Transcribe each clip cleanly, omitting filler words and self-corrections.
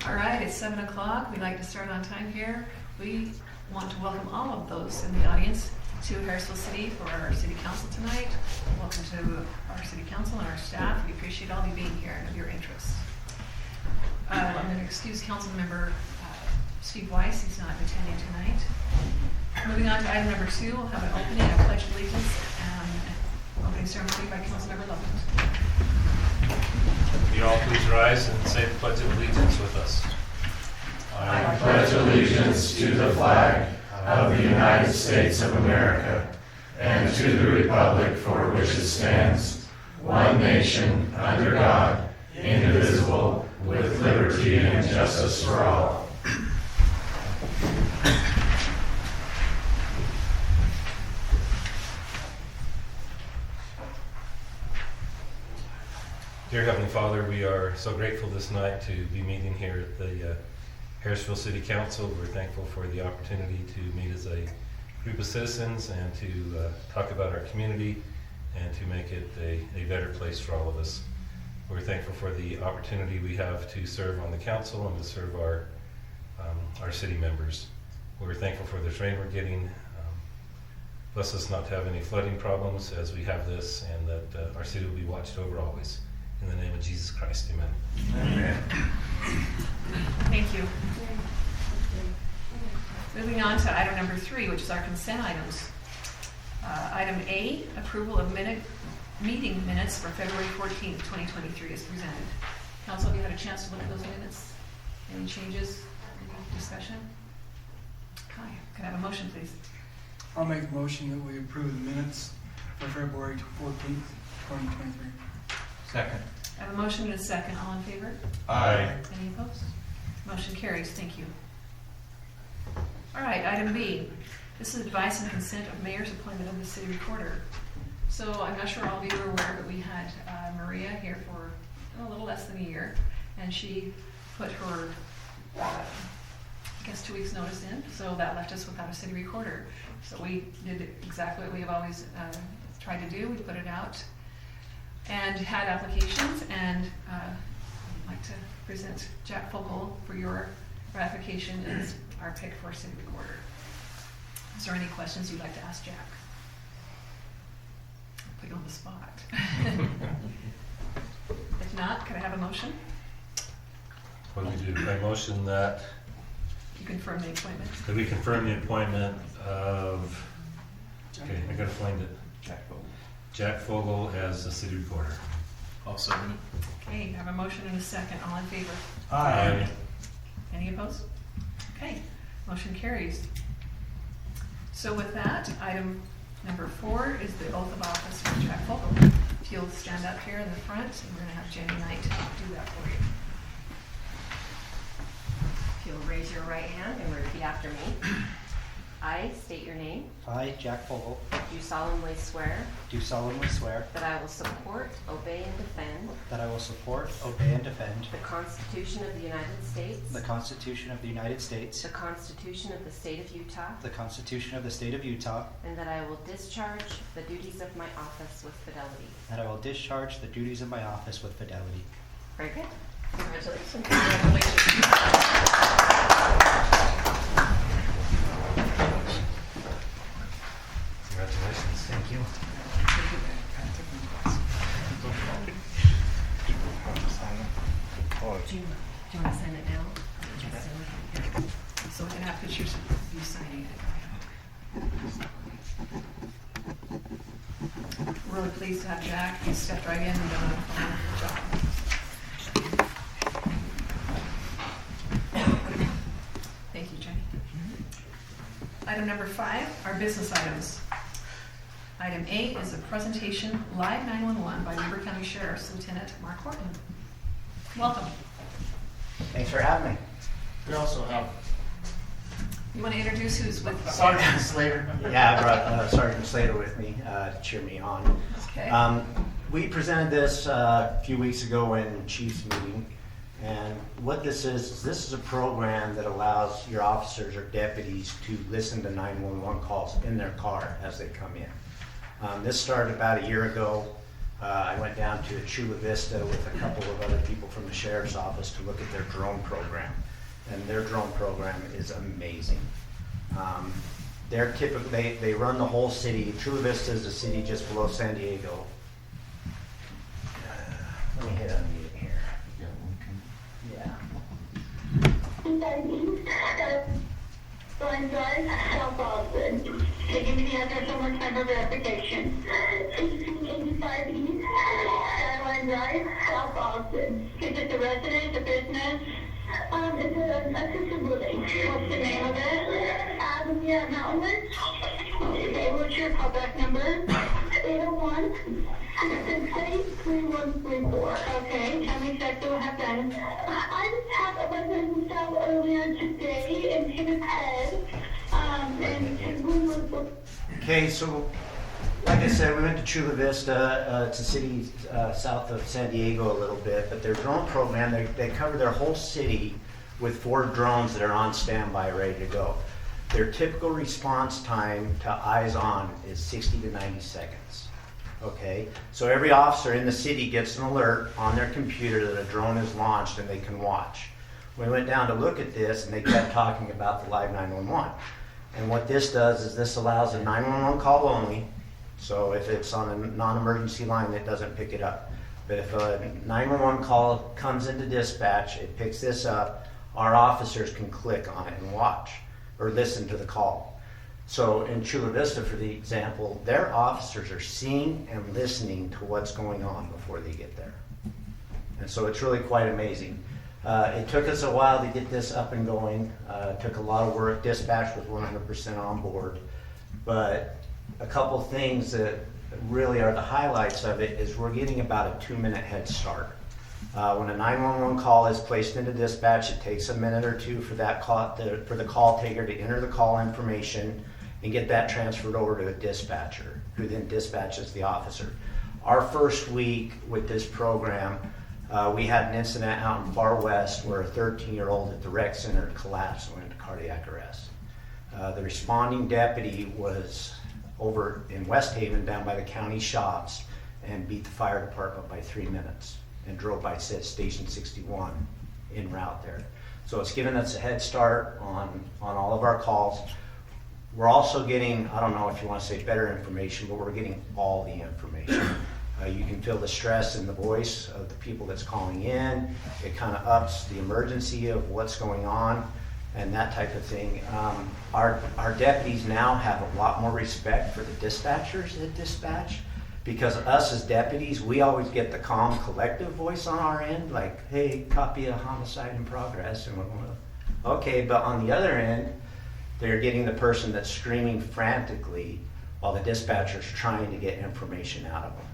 All right, it's 7 o'clock. We'd like to start on time here. We want to welcome all of those in the audience to Harrisville City for our City Council tonight. Welcome to our City Council and our staff. We appreciate all of you being here and your interest. I'm going to excuse Council Member Steve Weiss. He's not attending tonight. Moving on to item number 2, we'll have an opening of Pledge of Allegiance and opening ceremony by Council Member Loveland. Will you all please rise and say the Pledge of Allegiance with us. I pledge allegiance to the flag of the United States of America and to the republic for which it stands, one nation, under God, indivisible, with liberty and justice for all. Dear Heavenly Father, we are so grateful this night to be meeting here at the Harrisville City Council. We're thankful for the opportunity to meet as a group of citizens and to talk about our community and to make it a better place for all of us. We're thankful for the opportunity we have to serve on the council and to serve our city members. We're thankful for the rain we're getting. Bless us not to have any flooding problems as we have this, and that our city will be watched over always. In the name of Jesus Christ, amen. Amen. Thank you. Moving on to item number 3, which is our consent items. Item A, approval of meeting minutes for February 14th, 2023 is presented. Council, have you had a chance to look at those minutes? Any changes? Any discussion? Hi, can I have a motion, please? I'll make a motion that we approve the minutes for February 14th, 2023. Second. I have a motion and a second. All in favor? Aye. Any opposed? Motion carries. Thank you. All right, item B. This is advice and consent of mayor's appointment of the city recorder. So I'm not sure all of you are aware, but we had Maria here for a little less than a year, and she put her, I guess, 2 weeks notice in, so that left us without a city recorder. So we did exactly what we have always tried to do. We put it out and had applications, and I'd like to present Jack Fogal for your ratification as our pick for city recorder. Is there any questions you'd like to ask Jack? I'll put you on the spot. If not, could I have a motion? What do we do? I motion that You confirm the appointment. we confirm the appointment of, okay, I gotta find it, Jack Fogal as the city recorder. I'll second it. Okay, I have a motion and a second. All in favor? Aye. Any opposed? Okay, motion carries. So with that, item number 4 is the oath of office for Jack Fogal. If you'll stand up here in the front, and we're going to have Jennie Knight do that for you. If you'll raise your right hand and repeat after me. I state your name. I, Jack Fogal, Do solemnly swear do solemnly swear that I will support, obey, and defend that I will support, obey, and defend the Constitution of the United States, the Constitution of the United States, the Constitution of the State of Utah, the Constitution of the State of Utah, and that I will discharge the duties of my office with fidelity. that I will discharge the duties of my office with fidelity. Very good. Congratulations. Congratulations. Congratulations. Thank you. Do you want to sign it now? So we're going to have pictures of you signing it. Really pleased to have Jack. He stepped right in and done a phenomenal job. Thank you, Jenny. Item number 5, our business items. Item A is a presentation, Live 911 by Weber County Sheriff's Lieutenant Mark Horton. Welcome. Thanks for having me. We also have You want to introduce who's with us? Sergeant Slater. Yeah, I brought Sergeant Slater with me to cheer me on. Okay. We presented this a few weeks ago in Chiefs meeting, and what this is a program that allows your officers or deputies to listen to 911 calls in their car as they come in. This started about a year ago. I went down to Chula Vista with a couple of other people from the sheriff's office to look at their drone program. And their drone program is amazing. They're typically, they run the whole city. Chula Vista is a city just below San Diego. Let me hit unmute here. Yeah. Loveland Drive, South Loveland. They give me the address on my time of verification. 1885 East, Skyline Drive, South Austin. Is it the residence, the business? It's an assisted living. What's the name of it? Yeah, Mountain. Okay, what's your callback number? 801 668 3134. Okay, tell me exactly what happened. I just had a resident who fell earlier today and hit his head. And his wound was. Okay, so like I said, we went to Chula Vista. It's a city south of San Diego a little bit, but their drone program, they cover their whole city with 4 drones that are on standby, ready to go. Their typical response time to eyes on is 60 to 90 seconds. Okay, so every officer in the city gets an alert on their computer that a drone is launched and they can watch. We went down to look at this and they kept talking about the live 911. And what this does is this allows a 911 call only. So if it's on a non-emergency line, it doesn't pick it up. But if a 911 call comes into dispatch, it picks this up, our officers can click on it and watch or listen to the call. So in Chula Vista, for the example, their officers are seeing and listening to what's going on before they get there. And so it's really quite amazing. It took us a while to get this up and going. It took a lot of work. Dispatch was 100% on board. But a couple things that really are the highlights of it is we're getting about a 2-minute head start. When a 911 call is placed into dispatch, it takes a minute or 2 for that call, for the call taker to enter the call information and get that transferred over to a dispatcher, who then dispatches the officer. Our first week with this program, we had an incident out in Far West where a 13-year-old at the rec center collapsed and went into cardiac arrest. The responding deputy was over in West Haven down by the county shops and beat the fire department by 3 minutes and drove by Station 61 en route there. So it's given us a head start on all of our calls. We're also getting, I don't know if you want to say better information, but we're getting all the information. You can feel the stress in the voice of the people that's calling in. It kind of ups the emergency of what's going on and that type of thing. Our deputies now have a lot more respect for the dispatchers at dispatch, because us as deputies, we always get the calm collective voice on our end, like, hey, copy a homicide in progress, and we're going, okay, but on the other end, they're getting the person that's screaming frantically while the dispatcher's trying to get information out of them.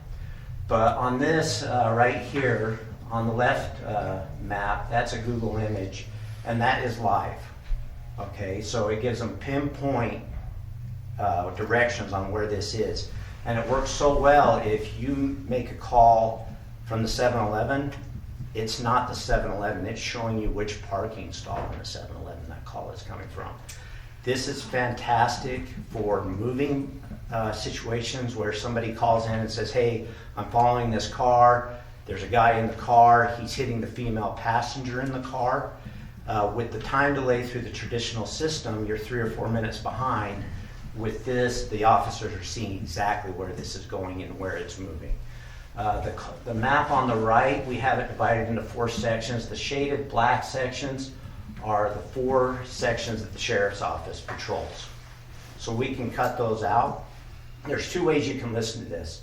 But on this right here, on the left map, that's a Google image, and that is live. Okay, so it gives them pinpoint directions on where this is. And it works so well, if you make a call from the 7-Eleven, it's not the 7-Eleven, it's showing you which parking stall in the 7-Eleven that call is coming from. This is fantastic for moving situations where somebody calls in and says, hey, I'm following this car, there's a guy in the car, he's hitting the female passenger in the car. With the time delay through the traditional system, you're 3 or 4 minutes behind. With this, the officers are seeing exactly where this is going and where it's moving. The map on the right, we have it divided into 4 sections. The shaded black sections are the 4 sections that the sheriff's office patrols. So we can cut those out. There's 2 ways you can listen to this.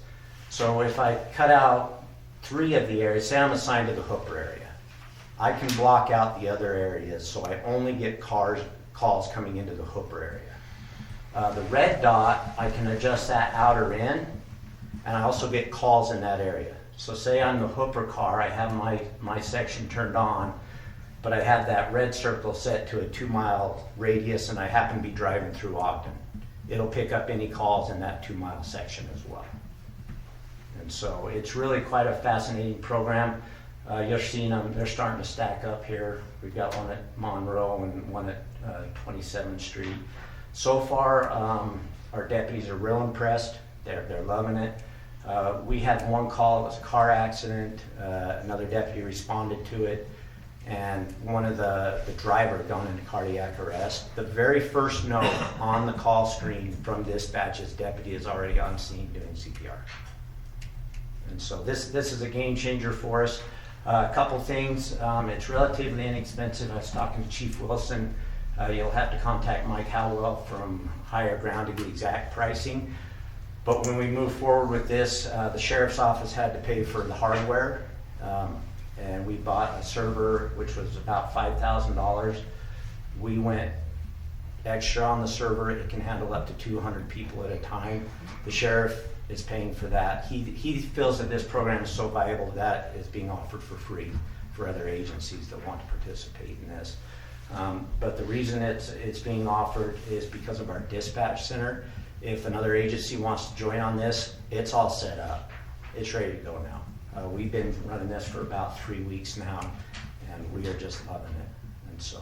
So if I cut out 3 of the areas, say I'm assigned to the Hooper area, I can block out the other areas so I only get calls coming into the Hooper area. The red dot, I can adjust that out or in, and I also get calls in that area. So say I'm the Hooper car, I have my section turned on, but I have that red circle set to a 2-mile radius and I happen to be driving through Ogden. It'll pick up any calls in that 2-mile section as well. And so it's really quite a fascinating program. You're seeing them, they're starting to stack up here. We've got one at Monroe and one at 27th Street. So far, our deputies are real impressed. They're loving it. We had one call, it was a car accident, another deputy responded to it, and one of the driver had gone into cardiac arrest. The very first note on the call screen from dispatch's deputy is already on scene doing CPR. And so this is a game changer for us. A couple things, it's relatively inexpensive. I was talking to Chief Wilson. You'll have to contact Mike Hallowell from Higher Ground to get exact pricing. But when we move forward with this, the sheriff's office had to pay for the hardware. And we bought a server, which was about $5,000. We went extra on the server. It can handle up to 200 people at a time. The sheriff is paying for that. He feels that this program is so valuable that it's being offered for free for other agencies that want to participate in this. But the reason it's being offered is because of our dispatch center. If another agency wants to join on this, it's all set up. It's ready to go now. We've been running this for about 3 weeks now, and we are just loving it. And so,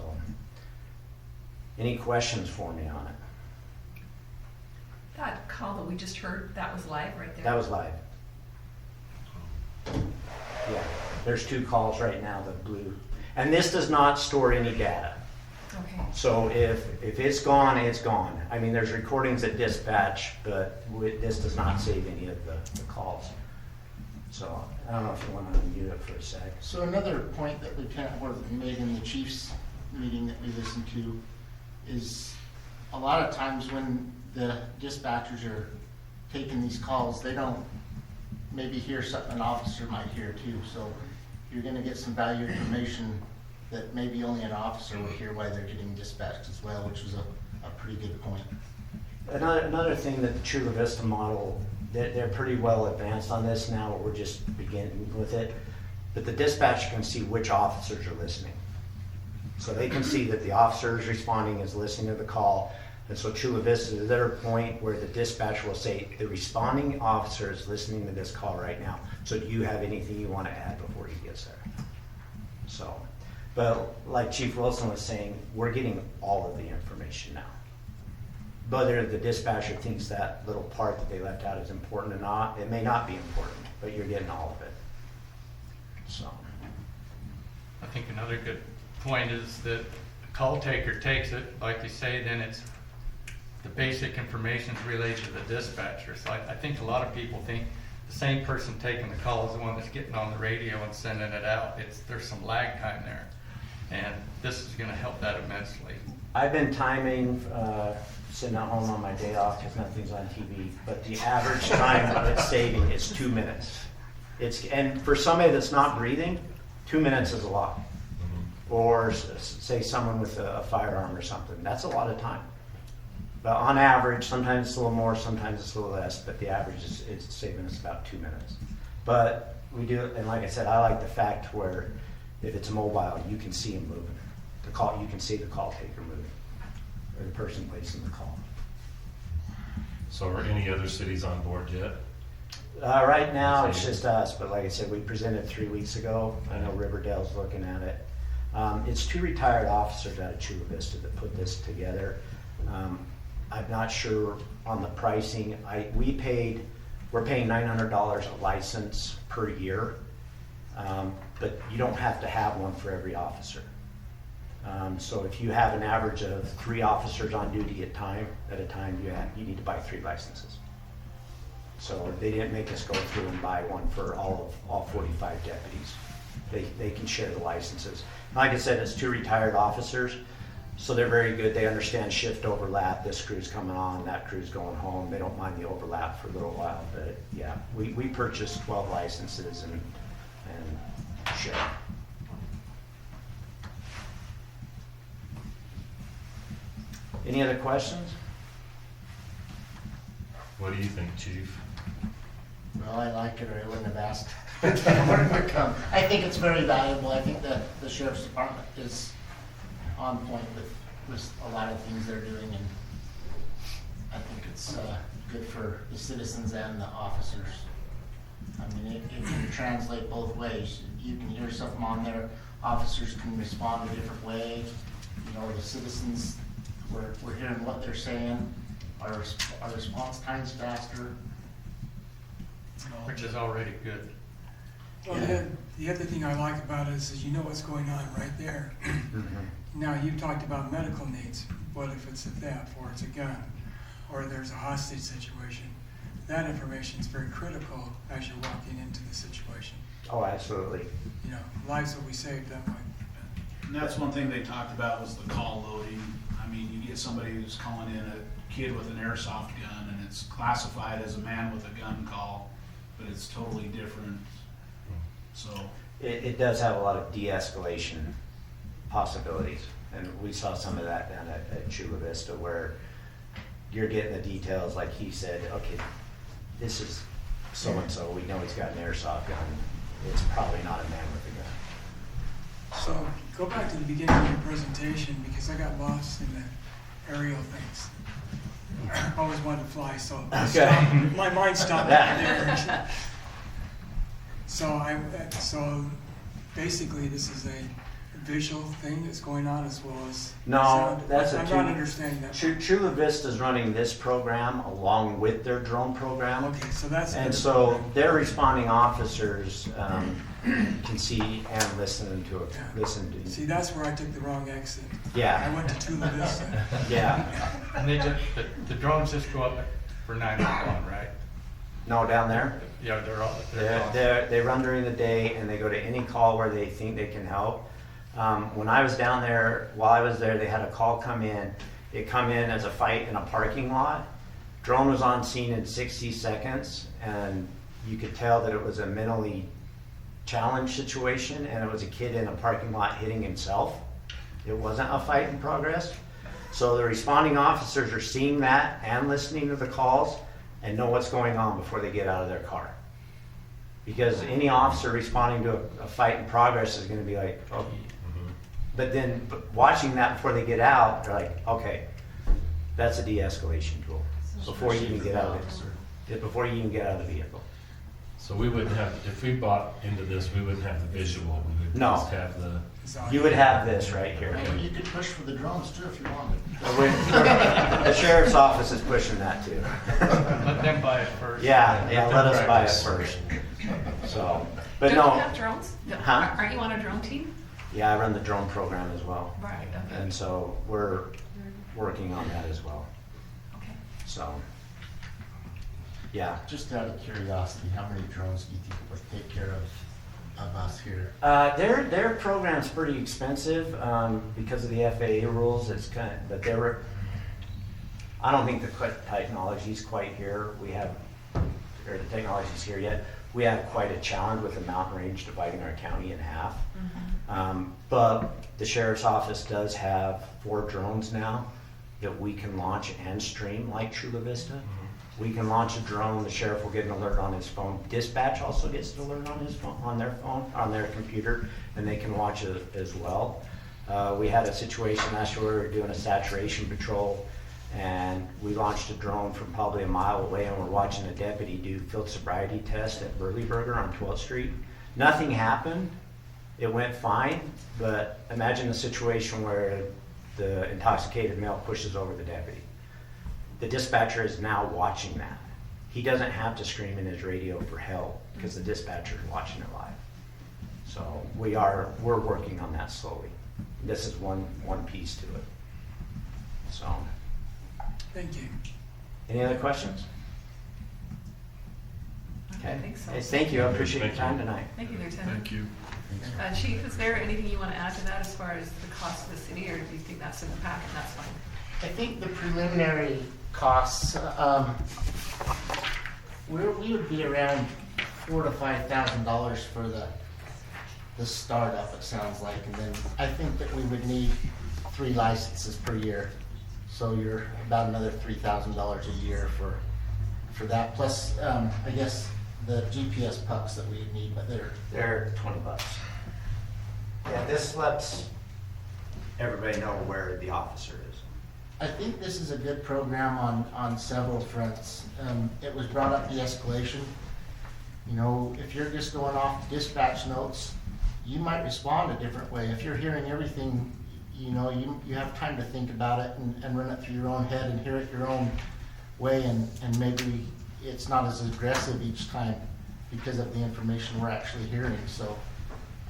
any questions for me on it? That call that we just heard, that was live right there? That was live. Yeah, there's 2 calls right now, the blue. And this does not store any data. Okay. So if it's gone, it's gone. I mean, there's recordings at dispatch, but this does not save any of the calls. So I don't know if you want to unmute it for a sec. So another point that we kind of made in the chief's meeting that we listened to is a lot of times when the dispatchers are taking these calls, they don't maybe hear something an officer might hear too. So you're going to get some valuable information that maybe only an officer will hear while they're getting dispatched as well, which was a pretty good point. Another thing that the Chula Vista model, they're pretty well advanced on this now. We're just beginning with it. But the dispatcher can see which officers are listening. So they can see that the officer is responding, is listening to the call. And so Chula Vista is their point where the dispatcher will say, the responding officer is listening to this call right now. So do you have anything you want to add before he gets there? So, but like Chief Wilson was saying, we're getting all of the information now. Whether the dispatcher thinks that little part that they left out is important or not, it may not be important, but you're getting all of it. So. I think another good point is that the call taker takes it, like you say, then it's the basic information is relayed to the dispatcher. So I think a lot of people think the same person taking the call is the one that's getting on the radio and sending it out. There's some lag time there, and this is going to help that immensely. I've been timing, sitting at home on my day off because nothing's on TV, but the average time of it saving is 2 minutes. And for somebody that's not breathing, 2 minutes is a lot. Or say someone with a firearm or something, that's a lot of time. But on average, sometimes it's a little more, sometimes it's a little less, but the average is saving us about 2 minutes. But we do, and like I said, I like the fact where if it's mobile, you can see him moving. You can see the call taker moving, or the person placing the call. So are any other cities on board yet? Right now, it's just us, but like I said, we presented 3 weeks ago. I know Riverdale's looking at it. It's 2 retired officers out of Chula Vista that put this together. I'm not sure on the pricing. We're paying $900 a license per year, but you don't have to have one for every officer. So if you have an average of 3 officers on duty at a time, you need to buy 3 licenses. So they didn't make us go through and buy one for all 45 deputies. They can share the licenses. Like I said, it's 2 retired officers, so they're very good. They understand shift overlap. This crew's coming on, that crew's going home. They don't mind the overlap for a little while, but yeah, we purchased 12 licenses and share. Any other questions? What do you think, Chief? Well, I like it, or I wouldn't have asked. I think it's very valuable. I think that the sheriff's department is on point with a lot of things they're doing, and I think it's good for the citizens and the officers. I mean, it can translate both ways. You can hear something on there, officers can respond a different way. You know, the citizens, we're hearing what they're saying. Our response time's faster. which is already good. Well, the other thing I like about it is you know what's going on right there. Now, you talked about medical needs. What if it's a theft, or it's a gun, or there's a hostage situation? That information is very critical as you're walking into the situation. Oh, absolutely. You know, lives will be saved that way. And that's one thing they talked about was the call loading. I mean, you get somebody who's calling in a kid with an airsoft gun and it's classified as a man with a gun call, but it's totally different. So It does have a lot of de-escalation possibilities, and we saw some of that down at Chula Vista, where you're getting the details, like he said, okay, this is so-and-so, we know he's got an airsoft gun, it's probably not a man with a gun. So go back to the beginning of your presentation, because I got lost in the aerial things. I always wanted to fly, so my mind stopped there. So basically, this is a visual thing that's going on as well as No, sound. that's I'm not understanding that. Chula Vista's running this program along with their drone program. Okay, so that's. And so their responding officers can see and listen to it. See, that's where I took the wrong exit. Yeah. I went to Chula Vista. Yeah. And they just, the drones just go up for 911, right? No, down there. Yeah, They run during the day, and they go to any call where they think they can help. When I was down there, while I was there, they had a call come in. It come in as a fight in a parking lot. Drone was on scene in 60 seconds, and you could tell that it was a mentally challenged situation, and it was a kid in a parking lot hitting himself. It wasn't a fight in progress. So the responding officers are seeing that and listening to the calls and know what's going on before they get out of their car. Because any officer responding to a fight in progress is going to be like, oh. But then watching that before they get out, they're like, okay, that's a de-escalation tool. Before you even get out of it, before you even get out of the vehicle. So we wouldn't have, if we bought into this, we wouldn't have the visual, we would No. just have the. You would have this right here. Well, you could push for the drones too if you wanted. The sheriff's office is pushing that too. Let them buy it first. Yeah, let us buy it practice. first. So, but Don't no, you have drones? Huh? Aren't you on a drone team? yeah, I run the drone program as well. Right, okay. And so we're working on that as well. Okay. So, yeah. Just out of curiosity, how many drones do you think would take care of us here? Their program's pretty expensive because of the FAA rules. It's kind of, but I don't think the technology's quite here. The technology's here yet. We have quite a challenge with the mountain range dividing our county in half. But the sheriff's office does have 4 drones now that we can launch and stream like Chula Vista. We can launch a drone, the sheriff will get an alert on his phone. Dispatch also gets an alert on his phone, on their computer, and they can watch it as well. We had a situation last year where we were doing a saturation patrol, and we launched a drone from probably a mile away, and we're watching a deputy do field sobriety test at Burley Burger on 12th Street. Nothing happened. It went fine, but imagine the situation where the intoxicated male pushes over the deputy. The dispatcher is now watching that. He doesn't have to scream in his radio for help because the dispatcher is watching it live. So we're working on that slowly. This is one piece to it. So, Thank you. any other questions? I think so. Hey, thank you. I appreciate your time tonight. Thank you, Lieutenant. you. Chief, is there anything you want to add to that as far as the cost of the city, or do you think that's in the packet and that's fine? I think the preliminary costs, we would be around $4,000 to $5,000 for the startup, it sounds like, and then I think that we would need 3 licenses per year. So you're about another $3,000 a year for that, plus I guess the GPS pucks that we would need, but They're $20. Yeah, this lets everybody know where the officer is. I think this is a good program on several fronts. It was brought up de-escalation. You know, if you're just going off dispatch notes, you might respond a different way. If you're hearing everything, you know, you have time to think about it and run it through your own head and hear it your own way, and maybe it's not as aggressive each time because of the information we're actually hearing. So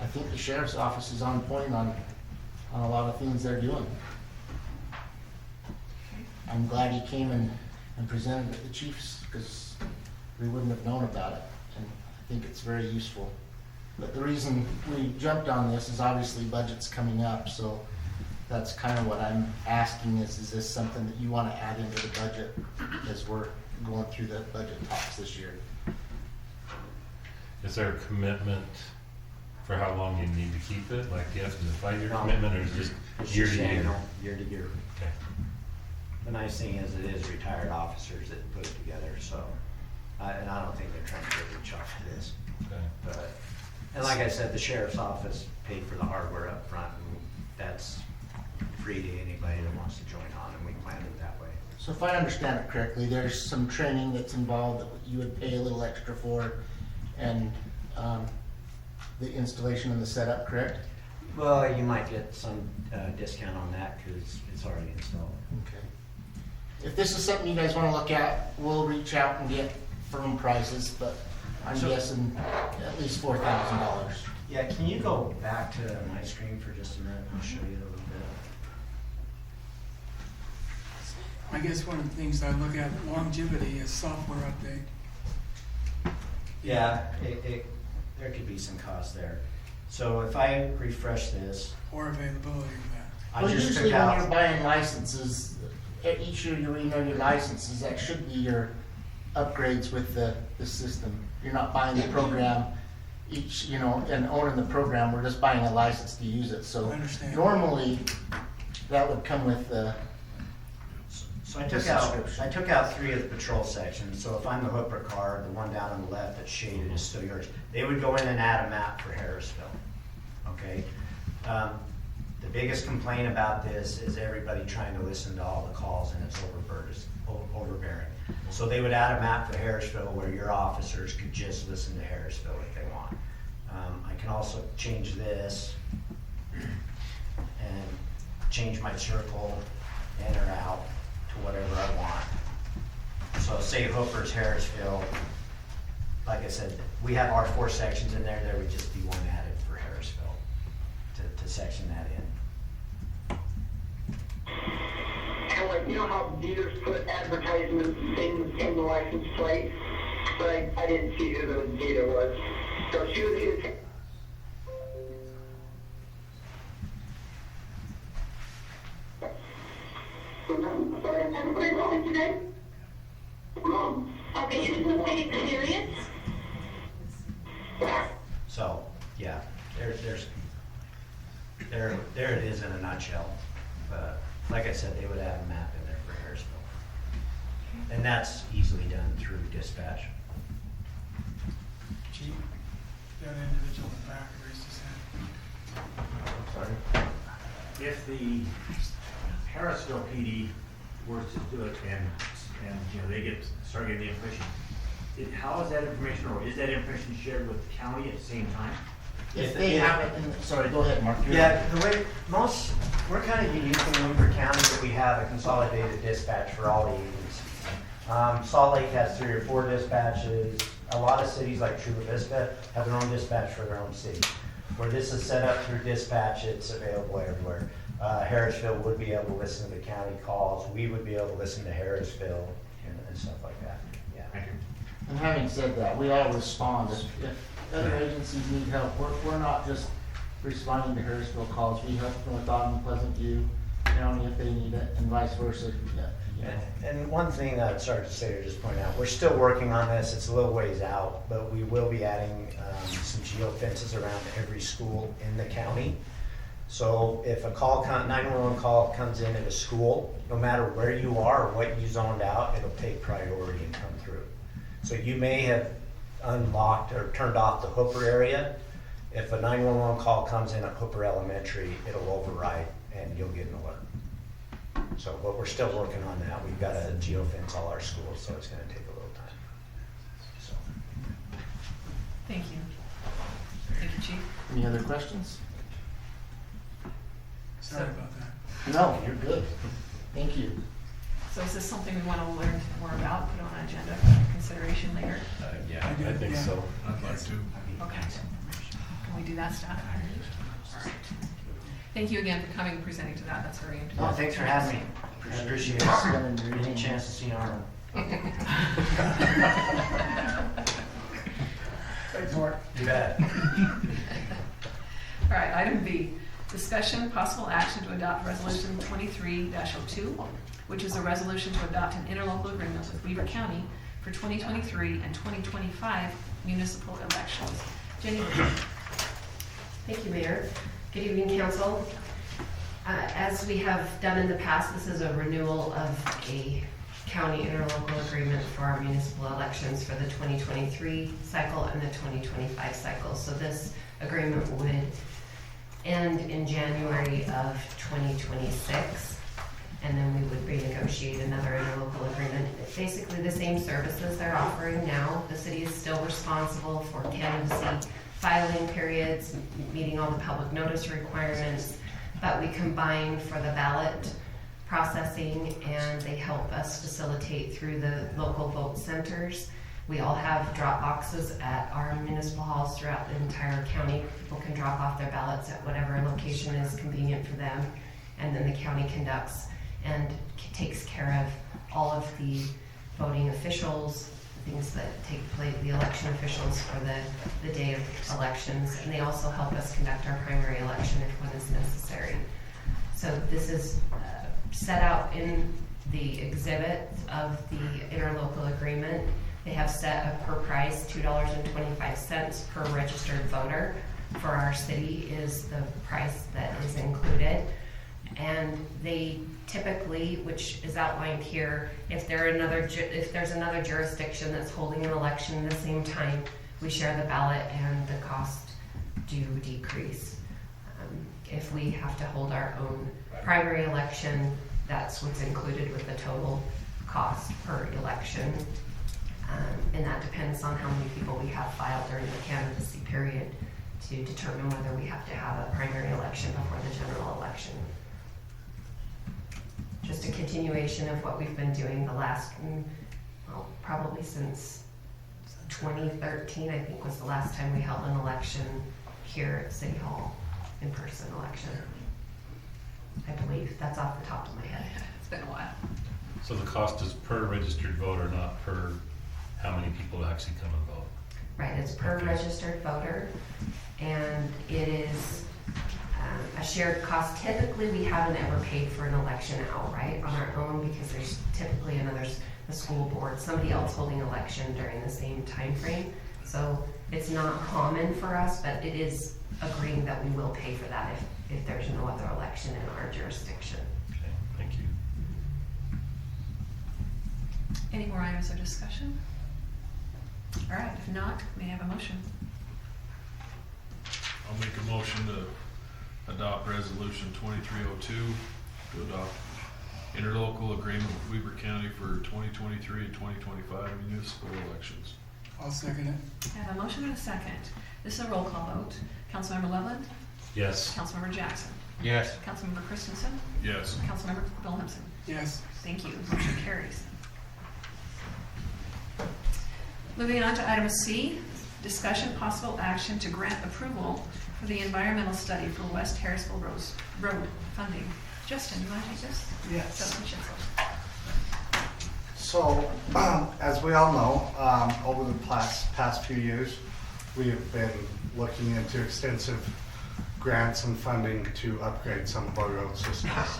I think the sheriff's office is on point on a lot of things they're doing. I'm glad he came and presented at the chiefs, because we wouldn't have known about it, and I think it's very useful. But the reason we jumped on this is obviously budget's coming up, so that's kind of what I'm asking is this something that you want to add into the budget as we're going through the budget talks this year? Is there a commitment for how long you need to keep it? Like, do you have to do a 5-year No. commitment, or is it just It's year just to year? annual, year to year. Okay. The nice thing is it is retired officers that put it together, so, and I don't think they're trying to get rich off of this. Okay. But, and like I said, the sheriff's office paid for the hardware up front, and that's free to anybody that wants to join on, and we planned it that way. So if I understand it correctly, there's some training that's involved that you would pay a little extra for, and the installation and the setup, correct? Well, you might get some discount on that because it's already installed. Okay. If this is something you guys want to look at, we'll reach out and get firm prices, but I'm guessing at least $4,000. Yeah, can you go back to my screen for just a minute? I'll show you a little bit. I guess one of the things I look at longevity is software update. Yeah, there could be some cost there. So if I refresh this, Or availability of that. I Well, just usually took when you're out, buying licenses, each year you renew your licenses, that should be your upgrades with the system. You're not buying the program each, and owning the program, we're just buying a license to use it. So I understand. normally, that would come with the, so I the I took out 3 of the patrol sections. So if I'm the Hooper car, the one down on the left that's shaded is still yours. They would go in and add a map for Harrisville, okay? The biggest complaint about this is everybody trying to listen to all the calls, and it's overbearing. So they would add a map for Harrisville where your officers could just listen to Harrisville if they want. I can also change this and change my circle in or out to whatever I want. So say Hooper's Harrisville, like I said, we have our 4 sections in there. There would just be one added for Harrisville to section that in. And like, you know how dealers put advertisements in the license plate? But I didn't see who the dealer was. So she was either. Sorry, everybody rolling today? Okay, is this thing serious? So, yeah, there it is in a nutshell. Like I said, they would have a map in there for Harrisville. And that's easily done through dispatch. Chief, that individual in the back raised his hand. Sorry? If the Harrisville PD were to do it and they start getting the information, how is that information, or is that information shared with the county at the same time? if they have it, sorry, go ahead, Mark. Yeah, the way we're kind of unique in Weaver County that we have a consolidated dispatch for all the agencies. Salt Lake has 3 or 4 dispatches. A lot of cities like Chula Vista have their own dispatch for their own city. Where this is set up through dispatch, it's available everywhere. Harrisville would be able to listen to the county calls. We would be able to listen to Harrisville and stuff like that. Yeah. Thank you. And having said that, we all respond. If other agencies need help, we're not just responding to Harrisville calls. We help them with Ogden, Pleasant View County if they need it, and vice versa. And one thing that I'd start to say, or just point out, we're still working on this. It's a little ways out, but we will be adding some geofences around every school in the county. So if a 911 call comes in at a school, no matter where you are or what you zoned out, it'll take priority and come through. So you may have unlocked or turned off the Hooper area. If a 911 call comes in at Hooper Elementary, it'll override and you'll get an alert. So, but we're still working on that. We've got to geofence all our schools, so it's going to take a little time. So. Thank you. Thank you, Chief. Any other questions? Sorry about that. No, you're good. Thank you. So is this something we want to learn more about, put on an agenda for consideration later? Yeah, I think so. I'd like to. Okay. Can we do that, staff? All right. Thank you again for coming and presenting to that. That's very interesting. Oh, thanks for having me. I appreciate it. Any chance to see Arnold? Thanks, Mark. You bet. All right, item B, discussion, possible action to adopt resolution 23-02, which is a resolution to adopt an interlocal agreement with Weaver County for 2023 and 2025 municipal elections. Jennie? Thank you, Mayor. Good evening, Council. As we have done in the past, this is a renewal of a county interlocal agreement for our municipal elections for the 2023 cycle and the 2025 cycle. So this agreement would end in January of 2026, and then we would renegotiate another interlocal agreement. It's basically the same services they're offering now. The city is still responsible for candidacy filing periods, meeting all the public notice requirements, but we combine for the ballot processing, and they help us facilitate through the local vote centers. We all have drop boxes at our municipal halls throughout the entire county. People can drop off their ballots at whatever location is convenient for them, and then the county conducts and takes care of all of the voting officials, things that take place, the election officials for the day of elections, and they also help us conduct our primary election if one is necessary. So this is set out in the exhibit of the interlocal agreement. They have set a per price, $2.25 per registered voter for our city is the price that is included. And they typically, which is outlined here, if there's another jurisdiction that's holding an election at the same time, we share the ballot and the cost do decrease. If we have to hold our own primary election, that's what's included with the total cost per election. And that depends on how many people we have filed during the candidacy period to determine whether we have to have a primary election before the general election. Just a continuation of what we've been doing the last, well, probably since 2013, I think was the last time we held an election here at City Hall, in-person election. I believe, that's off the top of my head. It's been a while. So the cost is per registered voter, not per how many people actually come and vote? Right, it's per Okay. registered voter, and it is a shared cost. Typically, we haven't ever paid for an election outright on our own because there's typically the school board, somebody else holding election during the same time frame. So it's not common for us, but it is agreeing that we will pay for that if there's no other election in our jurisdiction. Okay, thank you. Any more items of discussion? All right, if not, may I have a motion? I'll make a motion to adopt resolution 2302 to adopt interlocal agreement with Weaver County for 2023 and 2025 municipal elections. I'll second it. I have a motion and a second. This is a roll call vote. Councilmember Loveland? Yes. Councilmember Jackson? Yes. Councilmember Christensen? Yes. Councilmember Williamson? Yes. Thank you. Motion carries. Moving on to item C, discussion possible action to grant approval for the environmental study for West Harrisville Road Funding. Justin, do you want to take this? Yes. Justin Schnitzel. So, as we all know, over the past few years, we have been looking into extensive grants and funding to upgrade some of our road systems.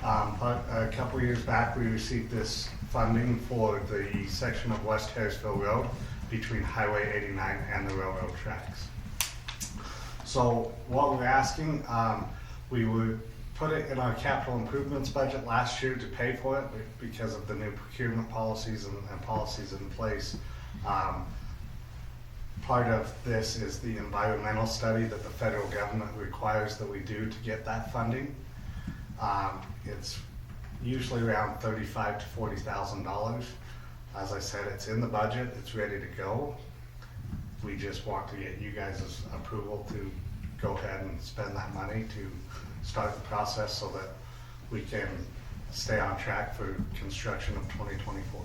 But a couple years back, we received this funding for the section of West Harrisville Road between Highway 89 and the railroad tracks. So what we're asking, we would put it in our capital improvements budget last year to pay for it because of the new procurement policies and policies in place. Part of this is the environmental study that the federal government requires that we do to get that funding. It's usually around $35,000 to $40,000. As I said, it's in the budget, it's ready to go. We just want to get you guys' approval to go ahead and spend that money to start the process so that we can stay on track for construction of 2024.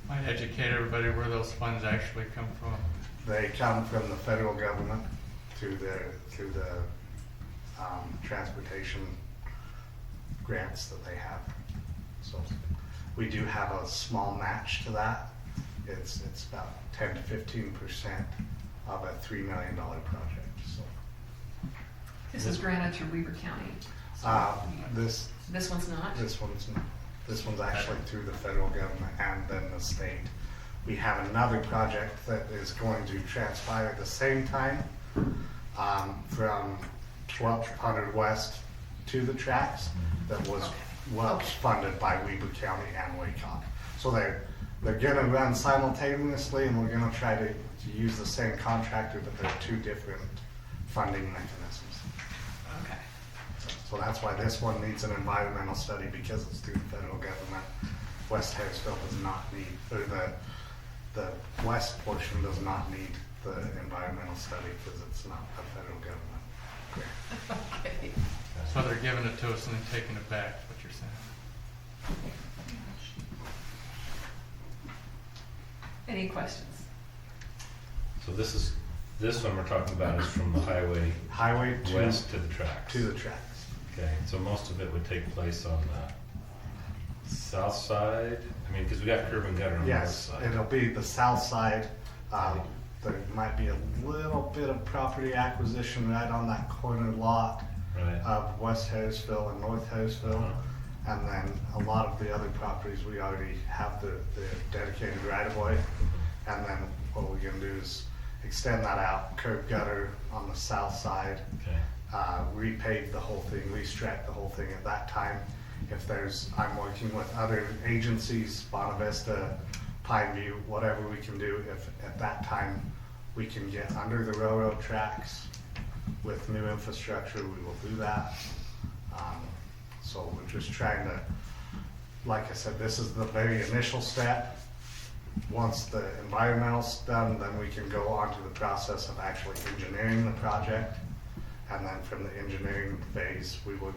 Might educate everybody where those funds actually come from. They come from the federal government through the transportation grants that they have. So we do have a small match to that. It's about 10 to 15% of a $3 million project. So This is granted through Weber County. this This one's not? This one's actually through the federal government and then the state. We have another project that is going to transpire at the same time from 1200 West to the tracks that was funded by Weber County and Waycott. So they're gonna run simultaneously, and we're gonna try to use the same contractor, but they're two different funding mechanisms. Okay. So that's why this one needs an environmental study, because it's through the federal government. West Harrisville does not need, or the west portion does not need the environmental study because it's not a federal government grant. Okay. So they're giving it to us and then taking it back, is what you're saying. Any questions? So this one we're talking about is from the highway west to the tracks. To the tracks. Okay, so most of it would take place on the south side? I mean, because we got curb and gutter on the north Yes, side. it'll be the south side. There might be a little bit of property acquisition right on that corner lot Right. of West Harrisville and North Harrisville. And then a lot of the other properties, we already have the dedicated right of way. And then what we're gonna do is extend that out, curb gutter on the south side, Okay. repave the whole thing, restrap the whole thing at that time. If I'm working with other agencies, Bonavista, Pineview, whatever we can do, if at that time we can get under the railroad tracks with new infrastructure, we will do that. So we're just trying to, like I said, this is the very initial step. Once the environmental's done, then we can go on to the process of actually engineering the project. And then from the engineering phase, we would,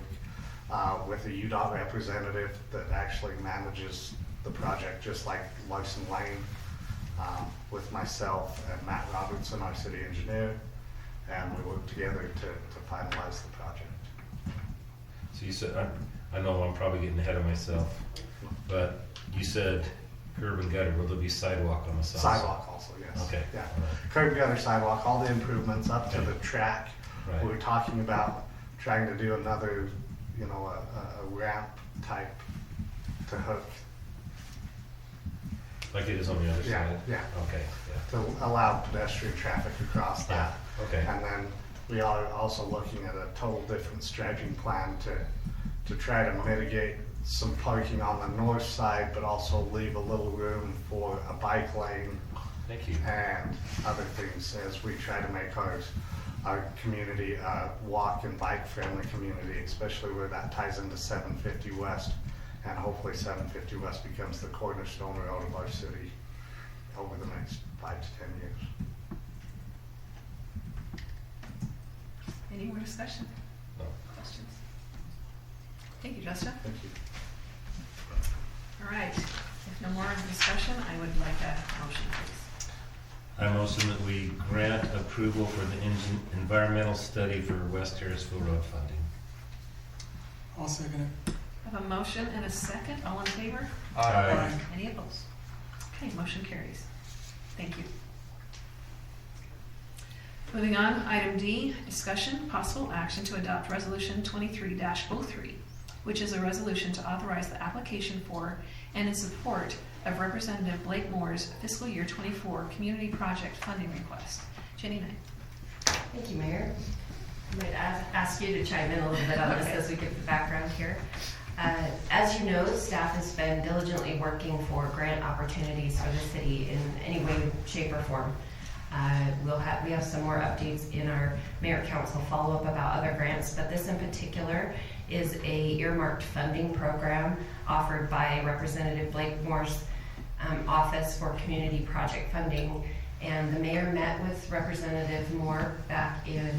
with a UDOT representative that actually manages the project, just like Larson Lane, with myself and Matt Robertson, our city engineer, and we work together to finalize the project. So you said, I know I'm probably getting ahead of myself, but you said curb and gutter, will there be sidewalk on the south side? Sidewalk also, yes. Okay. Yeah, curb gutter, sidewalk, all the improvements up to Okay. the track. Right. We're talking about trying to do another, a ramp type to hook, Like it is on the other Yeah, side? yeah. Okay, to allow pedestrian traffic across yeah, that. okay. And then we are also looking at a total different stretching plan to try to mitigate some parking on the north side, but also leave a little room for a bike lane Thank you. and other things as we try to make our community a walk and bike friendly community, especially where that ties into 750 West. And hopefully 750 West becomes the cornerstone road of our city over the next 5 to 10 years. Any more discussion? No. Questions? Thank you, Justin. Thank you. All right, if no more discussion, I would like a motion, please. I motion that we grant approval for the environmental study for West Harrisville Road Funding. I'll second it. I have a motion and a second. All in favor? Aye. Any opposed? Okay, motion carries. Thank you. Moving on, item D, discussion, possible action to adopt resolution 23-03, which is a resolution to authorize the application for and in support of Representative Blake Moore's fiscal year 24 community project funding request. Jennie Knight. Thank you, Mayor. I might ask you to chime in a little bit on this as we get the background here. As you know, staff has been diligently working for grant opportunities for the city in any way, shape, or form. We have some more updates in our mayor council follow-up about other grants, but this in particular is a earmarked funding program offered by Representative Blake Moore's office for community project funding. And the mayor met with Representative Moore back in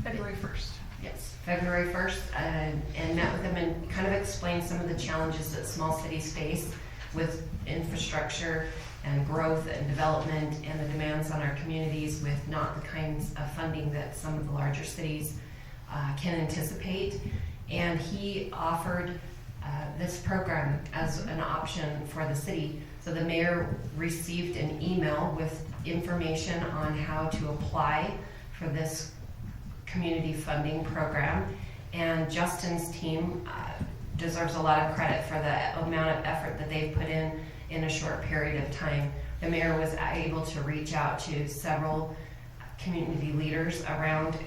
February 1st. Yes, February 1st, and met with them and kind of explained some of the challenges that small cities face with infrastructure and growth and development and the demands on our communities with not the kinds of funding that some of the larger cities can anticipate. And he offered this program as an option for the city. So the mayor received an email with information on how to apply for this community funding program, and Justin's team deserves a lot of credit for the amount of effort that they've put in a short period of time. The mayor was able to reach out to several community leaders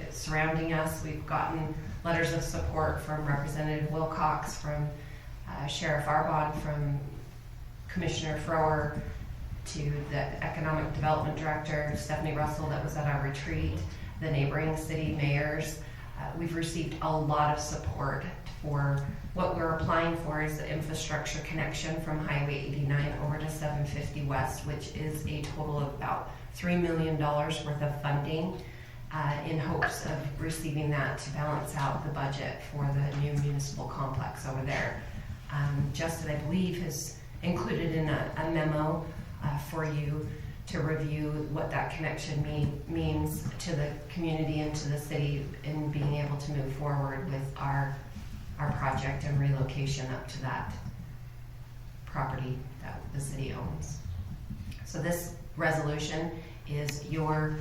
surrounding us. We've gotten letters of support from Representative Wilcox, from Sheriff Arbon, from Commissioner Frower, to the Economic Development Director, Stephanie Russell, that was at our retreat, the neighboring city mayors. We've received a lot of support for what we're applying for is the infrastructure connection from Highway 89 over to 750 West, which is a total of about $3 million worth of funding, in hopes of receiving that to balance out the budget for the new municipal complex over there. Justin, I believe, has included in a memo for you to review what that connection means to the community and to the city in being able to move forward with our project and relocation up to that property that the city owns. So this resolution is your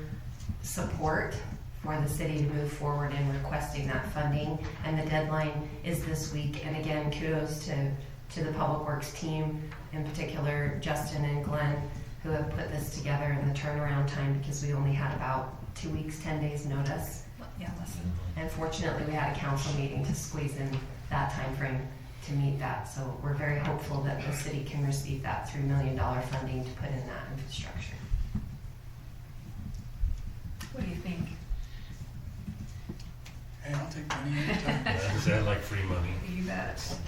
support for the city to move forward in requesting that funding, and the deadline is this week. And again, kudos to the Public Works team, in particular Justin and Glenn, who have put this together in the turnaround time, because we only had about 2 weeks, 10 days notice. Yeah, less than. And fortunately, we had a council meeting to squeeze in that time frame to meet that. So we're very hopeful that the city can receive that $3 million funding to put in that infrastructure. What do you think? Hey, I'll take money anytime. Is that like free money? You bet.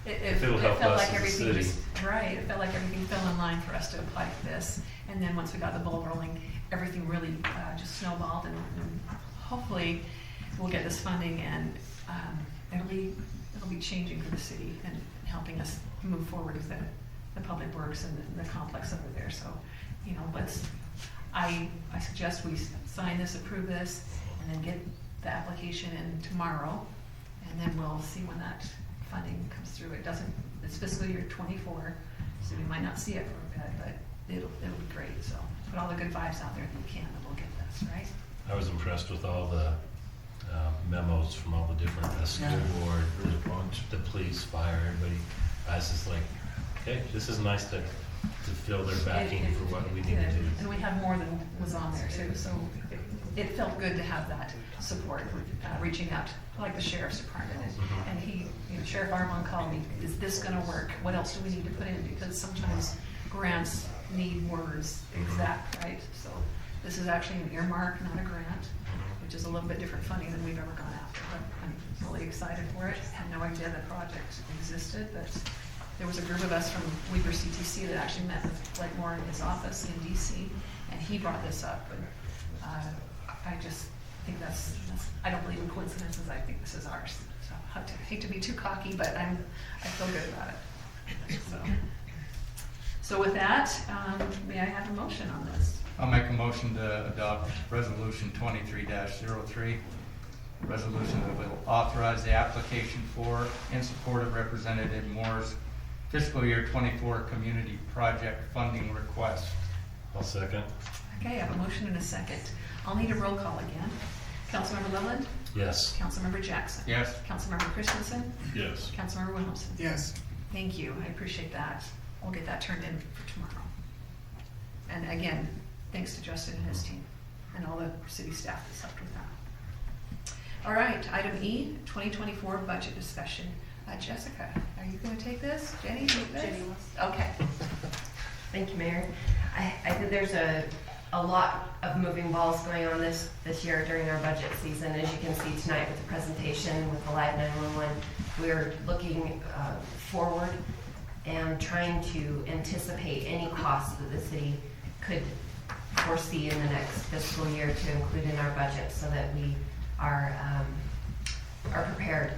If it'll help felt us like as a everything city. just, right, it felt like everything fell in line for us to apply for this. And then once we got the ball rolling, everything really just snowballed, and hopefully we'll get this funding, and it'll be changing for the city and helping us move forward with the public works and the complex over there. So, you know, I suggest we sign this, approve this, and then get the application in tomorrow, and then we'll see when that funding comes through. It's fiscal year 24, so we might not see it for a bit, but it'll be great. So put all the good vibes out there that you can, and we'll get this, right? I was impressed with all the memos from all the different, the school board, the police, fire, everybody. I was just like, okay, this is nice to feel their backing for what we need to do. And we have more than was on there too, so it felt good to have that support, reaching out, like the sheriff's department. And he, Sheriff Arbon called me, is this gonna work? What else do we need to put in? Because sometimes grants need words exact, right? So this is actually an earmark, not a grant, which is a little bit different funding than we've ever gone after. But I'm really excited for it. Had no idea the project existed, but there was a group of us from Weaver CTC that actually met with Blake Moore in his office in DC, and he brought this up. And I just think I don't believe in coincidences. I think this is ours. So I hate to be too cocky, but I feel good about it. So with that, may I have a motion on this? I'll make a motion to adopt Resolution 23-03, resolution that will authorize the application for, in support of Representative Moore's fiscal year 24 community project funding request. I'll second. Okay, I have a motion and a second. I'll need a roll call again. Councilmember Loveland? Yes. Councilmember Jackson? Yes. Councilmember Christensen? Yes. Councilmember Williamson? Yes. Thank you, I appreciate that. We'll get that turned in for tomorrow. And again, thanks to Justin and his team and all the city staff that's helped with that. All right, item E, 2024 budget discussion. Jessica, are you going to take this? Jenny, take this? Jenny wants. Okay. Thank you, Mayor. I think there's a lot of moving balls going on this year during our budget season. As you can see tonight with the presentation with the Live 911, we're looking forward and trying to anticipate any costs that the city could foresee in the next fiscal year to include in our budget, so that we are are prepared.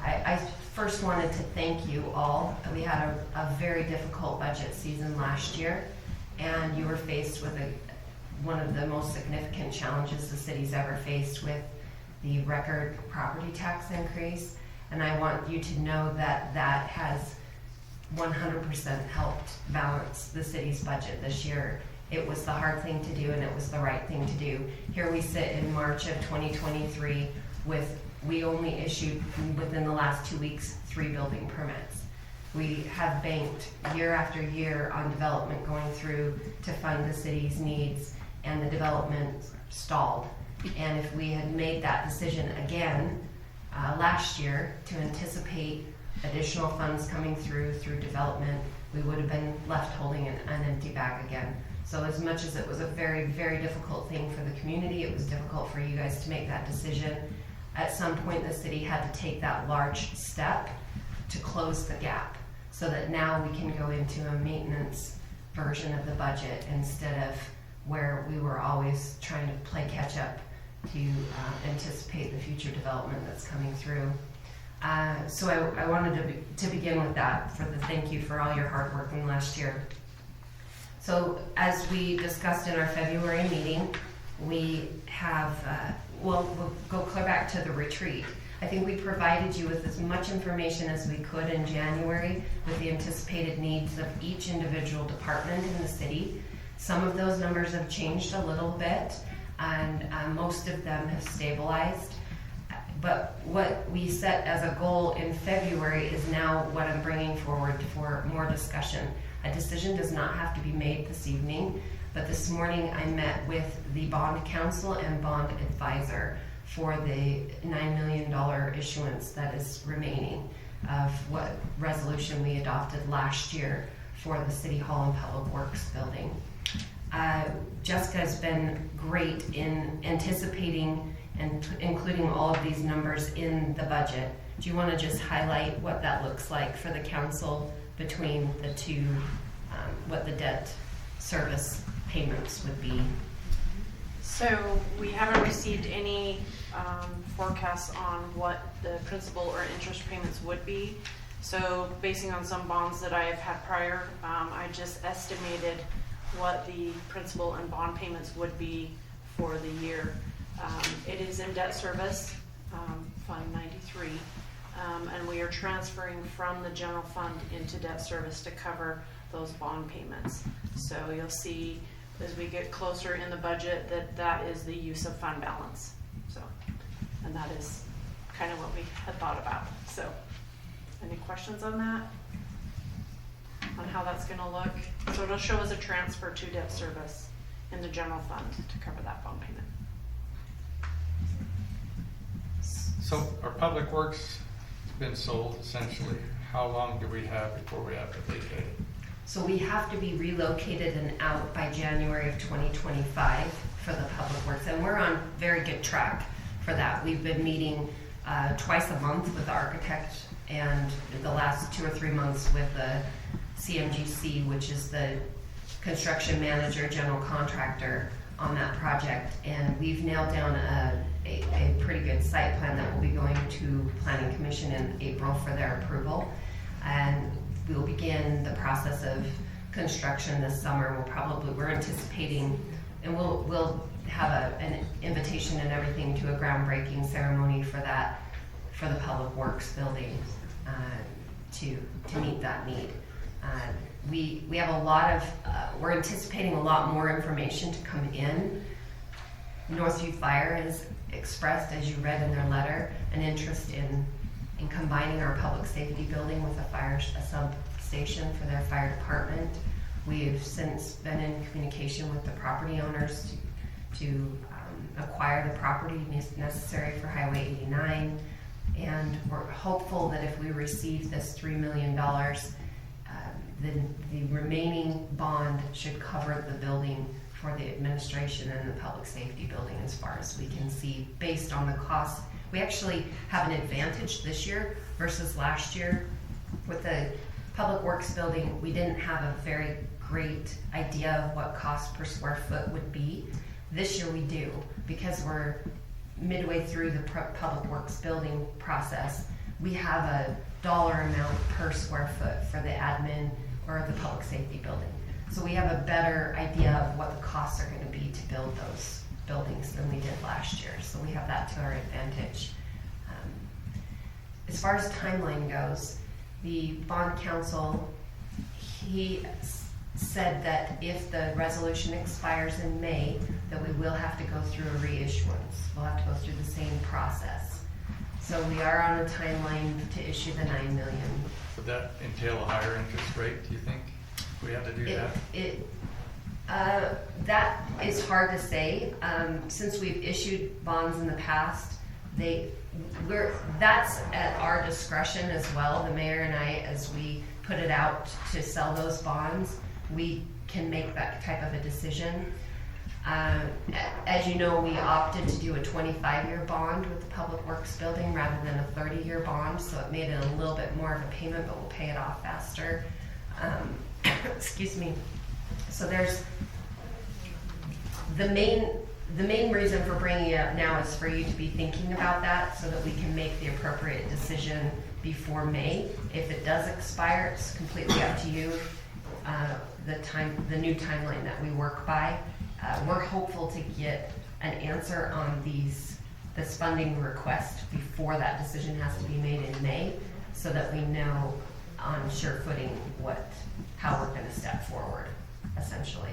I first wanted to thank you all. We had a very difficult budget season last year, and you were faced with one of the most significant challenges the city's ever faced, with the record property tax increase. And I want you to know that that has 100% helped balance the city's budget this year. It was the hard thing to do, and it was the right thing to do. Here we sit in March of 2023 we only issued within the last 2 weeks 3 building permits. We have banked year after year on development going through to fund the city's needs, and the development stalled. And if we had made that decision again last year to anticipate additional funds coming through development, we would have been left holding an empty bag again. So as much as it was a very, very difficult thing for the community, it was difficult for you guys to make that decision. At some point, the city had to take that large step to close the gap, so that now we can go into a maintenance version of the budget instead of where we were always trying to play catch up to anticipate the future development that's coming through. So I wanted to begin with that, for the thank you for all your hard work in last year. So as we discussed in our February meeting, we have, we'll go clear back to the retreat. I think we provided you with as much information as we could in January with the anticipated needs of each individual department in the city. Some of those numbers have changed a little bit, and most of them have stabilized. But what we set as a goal in February is now what I'm bringing forward for more discussion. A decision does not have to be made this evening, but this morning I met with the bond counsel and bond advisor for the $9 million issuance that is remaining of what resolution we adopted last year for the City Hall and Public Works building. Jessica has been great in anticipating and including all of these numbers in the budget. Do you want to just highlight what that looks like for the council between the two, what the debt service payments would be? So we haven't received any forecasts on what the principal or interest payments would be. So basing on some bonds that I have had prior, I just estimated what the principal and bond payments would be for the year. It is in debt service, Fund 93, and we are transferring from the general fund into debt service to cover those bond payments. So you'll see as we get closer in the budget that is the use of fund balance. So, and that is kind of what we had thought about. So, any questions on that? On how that's going to look? So it'll show as a transfer to debt service in the general fund to cover that bond payment. So our public works has been sold essentially. How long do we have before we have to vacate it? So we have to be relocated and out by January of 2025 for the public works, and we're on very good track for that. We've been meeting twice a month with the architect, and the last 2 or 3 months with the CMGC, which is the construction manager, general contractor on that project, and we've nailed down a pretty good site plan that will be going to Planning Commission in April for their approval, and we'll begin the process of construction this summer. We're anticipating, and we'll have an invitation and everything to a groundbreaking ceremony for that, for the Public Works building, to meet that need. We have a lot of, we're anticipating a lot more information to come in. Northview Fire has expressed, as you read in their letter, an interest in combining our public safety building with a substation for their fire department. We've since been in communication with the property owners to acquire the property necessary for Highway 89, and we're hopeful that if we receive this $3 million, the remaining bond should cover the building for the administration and the public safety building as far as we can see based on the cost. We actually have an advantage this year versus last year. With the Public Works building, we didn't have a very great idea of what cost per square foot would be. This year we do, because we're midway through the public works building process, we have a dollar amount per square foot for the admin or the public safety building. So we have a better idea of what the costs are gonna be to build those buildings than we did last year. So we have that to our advantage. As far as timeline goes, the bond council, he said that if the resolution expires in May, that we will have to go through a reissuance. We'll have to go through the same process. So we are on a timeline to issue the $9 million. Would that entail a higher interest rate, do you think, if we had to do that? That is hard to say. Since we've issued bonds in the past, that's at our discretion as well. The mayor and I, as we put it out to sell those bonds, we can make that type of a decision. As you know, we opted to do a 25-year bond with the Public Works building rather than a 30-year bond, so it made it a little bit more of a payment, but we'll pay it off faster. Excuse me. So there's the main reason for bringing it up now is for you to be thinking about that so that we can make the appropriate decision before May. If it does expire, it's completely up to you. The new timeline that we work by. We're hopeful to get an answer on this funding request before that decision has to be made in May, so that we know on sure footing how we're going to step forward, essentially.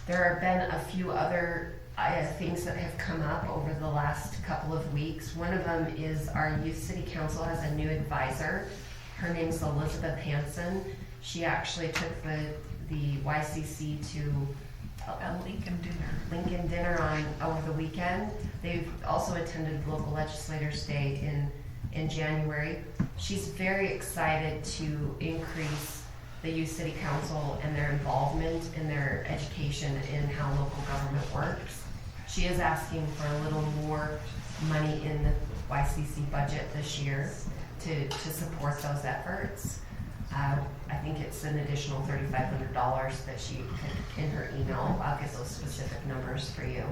There have been a few other things that have come up over the last couple of weeks. One of them is our Youth City Council has a new advisor. Her name's Elizabeth Hansen. She actually took the YCC to A Lincoln dinner. Over the weekend. They've also attended Local Legislators Day in January. She's very excited to increase the Youth City Council and their involvement in their education in how local government works. She is asking for a little more money in the YCC budget this year to support those efforts. I think it's an additional $3,500 that she put in her email. I'll get those specific numbers for you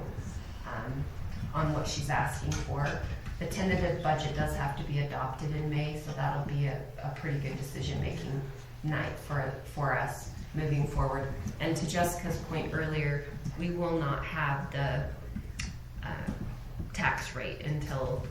on what she's asking for. The tentative budget does have to be adopted in May, so that'll be a pretty good decision-making night for us moving forward. And to Jessica's point earlier, we will not have the tax rate until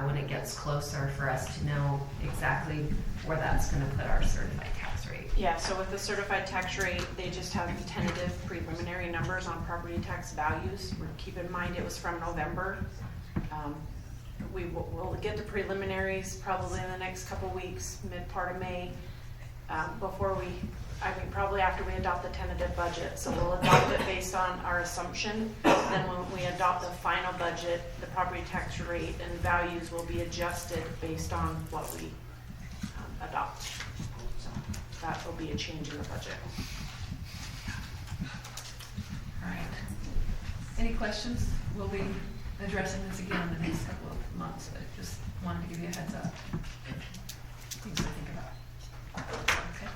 when it gets closer for us to know exactly where that's going to put our certified tax rate. Yeah, so with the certified tax rate, they just have tentative preliminary numbers on property tax values. Keep in mind it was from November. We'll get the preliminaries probably in the next couple weeks, mid part of May, probably after we adopt the tentative budget. So we'll adopt it based on our assumption. Then when we adopt the final budget, the property tax rate and values will be adjusted based on what we adopt. So that will be a change in the budget. All right. Any questions? We'll be addressing this again in the next couple of months, but just wanted to give you a heads up. Things to think about. Okay.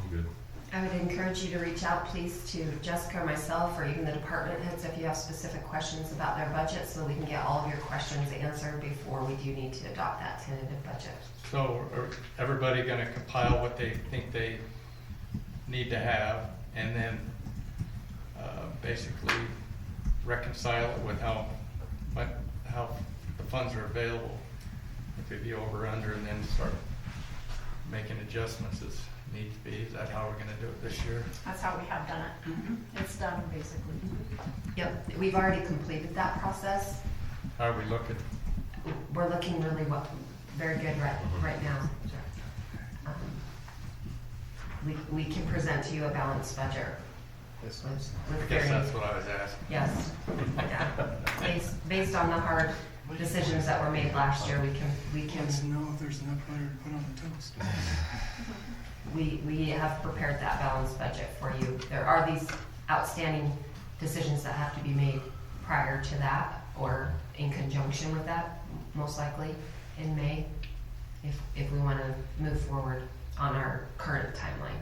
I'm good. I would encourage you to reach out, please, to Jessica or myself, or even the department heads if you have specific questions about their budget, so we can get all of your questions answered before we do need to adopt that tentative budget. So are everybody going to compile what they think they need to have, and then basically reconcile it with how the funds are available, if it be over or under, and then start making adjustments as need to be? Is that how we're going to do it this year? That's how we have done it. Mm-hmm. It's done, basically. Yep, we've already completed that process. How are we looking? We're looking really very good right now. We can present to you a balanced budget. I guess that's what I was asking. Yes. Yeah. Based on the hard decisions that were made last year, we can. Let's know if there's enough butter to put on the toast. We have prepared that balanced budget for you. There are these outstanding decisions that have to be made prior to that or in conjunction with that, most likely in May, if we want to move forward on our current timeline.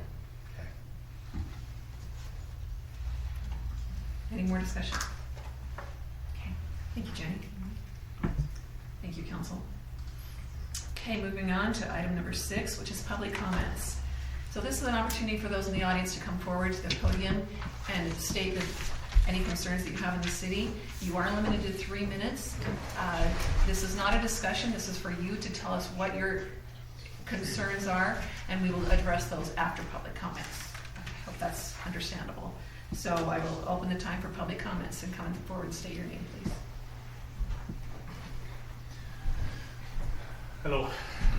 Any more discussion? Okay, thank you, Jenny. Thank you, council. Okay, moving on to item number 6, which is public comments. So this is an opportunity for those in the audience to come forward to the podium and state any concerns that you have in the city. You are limited to 3 minutes. This is not a discussion. This is for you to tell us what your concerns are, and we will address those after public comments. I hope that's understandable. So I will open the time for public comments, and come forward and state your name, please. Hello,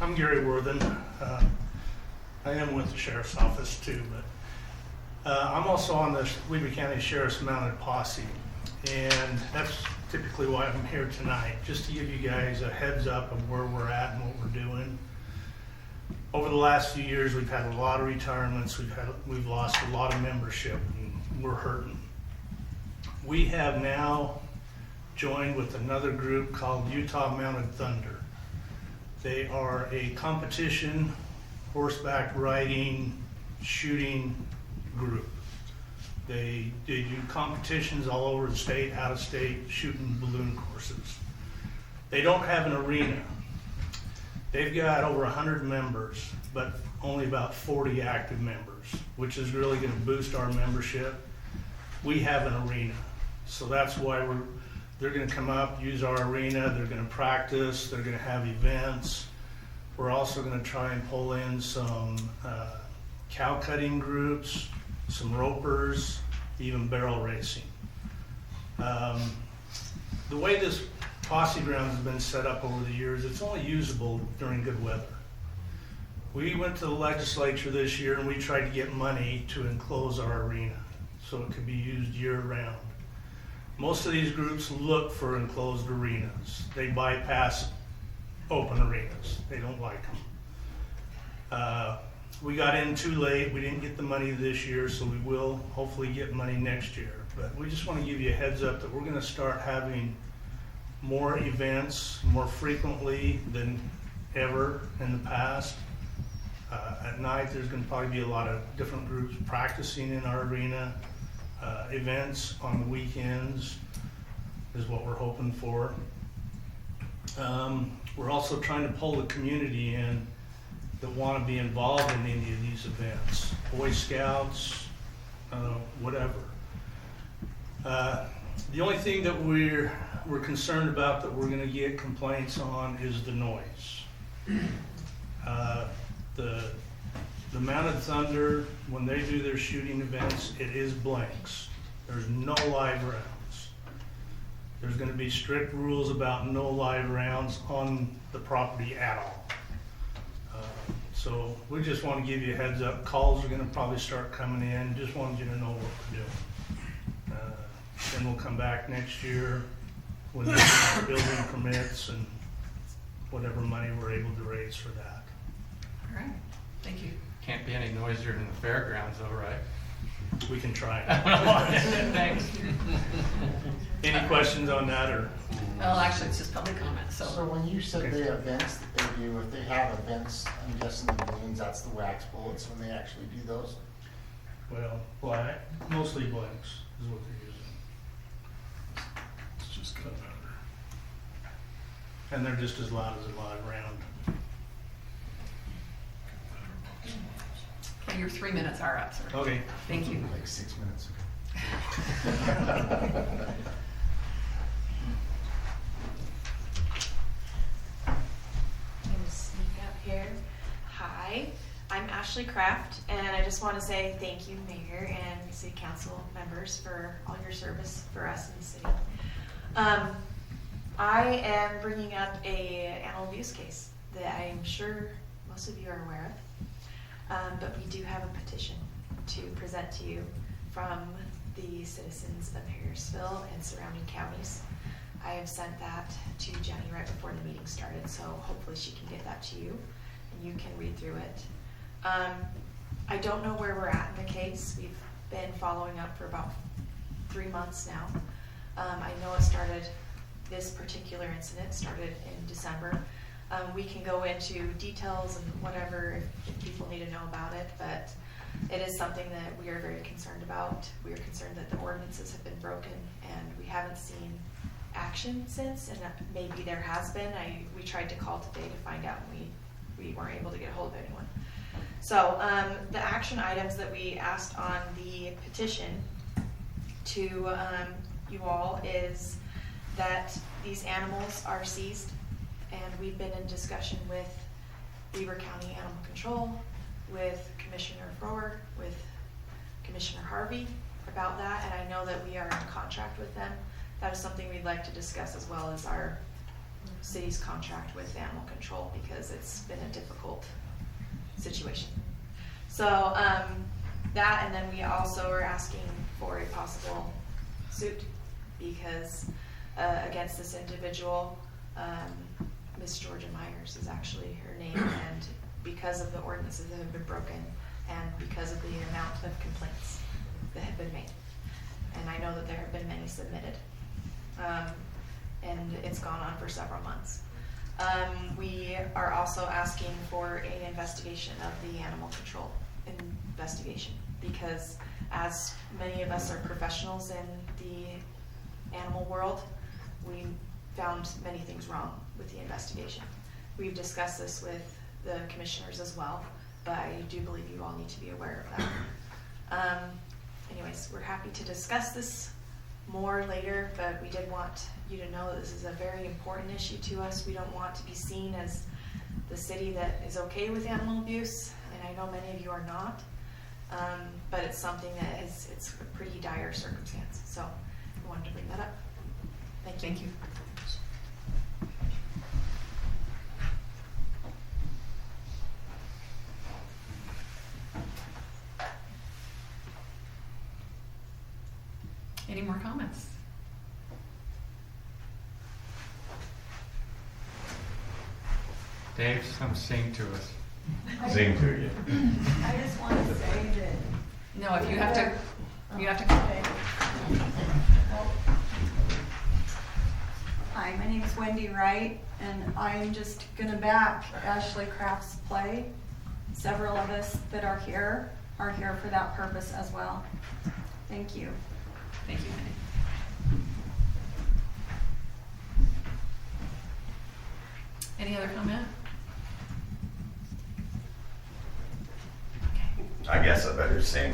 I'm Gary Worthen. I am with the Sheriff's Office too, but I'm also on the Weber County Sheriff's Mounted Posse, and that's typically why I'm here tonight, just to give you guys a heads up of where we're at and what we're doing. Over the last few years, we've had a lot of retirements, we've lost a lot of membership, and we're hurting. We have now joined with another group called Utah Mounted Thunder. They are a competition, horseback riding, shooting group. They do competitions all over the state, out of state, shooting balloon courses. They don't have an arena. They've got over 100 members, but only about 40 active members, which is really going to boost our membership. We have an arena, so that's why they're going to come up, use our arena, they're going to practice, they're going to have events. We're also going to try and pull in some cow cutting groups, some ropers, even barrel racing. The way this posse ground has been set up over the years, it's only usable during good weather. We went to the legislature this year and we tried to get money to enclose our arena so it could be used year round. Most of these groups look for enclosed arenas. They bypass open arenas. They don't like them. We got in too late. We didn't get the money this year, so we will hopefully get money next year. But we just want to give you a heads up that we're going to start having more events more frequently than ever in the past. At night, there's going to probably be a lot of different groups practicing in our arena. Events on the weekends is what we're hoping for. We're also trying to pull the community in that want to be involved in any of these events. Boy Scouts, whatever. The only thing that we're concerned about that we're going to get complaints on is the noise. The Mounted Thunder, when they do their shooting events, it is blanks. There's no live rounds. There's going to be strict rules about no live rounds on the property at all. So we just want to give you a heads up. Calls are going to probably start coming in. Just wanted you to know what we're doing. Then we'll come back next year when the building permits and whatever money we're able to raise for that. All right, thank you. Can't be any noisier than the fairgrounds though, right? We can try. Thanks. Any questions on that, or? Well, actually, it's just public comment, so. So when you said the events that they do, if they have events, I'm guessing the balloons, that's the wax bullets when they actually do those? Well, black, mostly blanks is what they're using. It's just cut under. And they're just as loud as a live round. Okay, your 3 minutes are up, sir. Okay. Thank you. Like 6 minutes. I'm gonna sneak up here. Hi, I'm Ashley Kraft, and I just want to say thank you, Mayor and City Council members, for all your service for us in the city. I am bringing up a animal abuse case that I'm sure most of you are aware of, but we do have a petition to present to you from the citizens of Harrisville and surrounding counties. I have sent that to Jenny right before the meeting started, so hopefully she can get that to you and you can read through it. I don't know where we're at in the case. We've been following up for about 3 months now. I know it started, this particular incident started in December. We can go into details and whatever if people need to know about it, but it is something that we are very concerned about. We are concerned that the ordinances have been broken and we haven't seen action since, and maybe there has been. We tried to call today to find out, and we weren't able to get a hold of anyone. So the action items that we asked on the petition to you all is that these animals are seized, and we've been in discussion with Weber County Animal Control, with Commissioner Frower, with Commissioner Harvey about that, and I know that we are in contract with them. That is something we'd like to discuss, as well as our city's contract with animal control, because it's been a difficult situation. So that, and then we also are asking for a possible suit because against this individual, Miss Georgia Myers is actually her name, and because of the ordinances that have been broken and because of the amount of complaints that have been made. And I know that there have been many submitted. And it's gone on for several months. We are also asking for an investigation of the animal control investigation, because as many of us are professionals in the animal world, we found many things wrong with the investigation. We've discussed this with the commissioners as well, but I do believe you all need to be aware of that. Anyways, we're happy to discuss this more later, but we did want you to know that this is a very important issue to us. We don't want to be seen as the city that is okay with animal abuse, and I know many of you are not, but it's something that it's a pretty dire circumstance. So I wanted to bring that up. Thank you. Thank you. Any more comments? Dave, sing to us. Sing to you. I just want to say that. No, if you have to, you have to. Okay. Well, hi, my name is Wendy Wright, and I'm just going to back Ashley Craft's play. Several of us that are here for that purpose as well. Thank you. Thank you. Any other comment? I guess I better sing.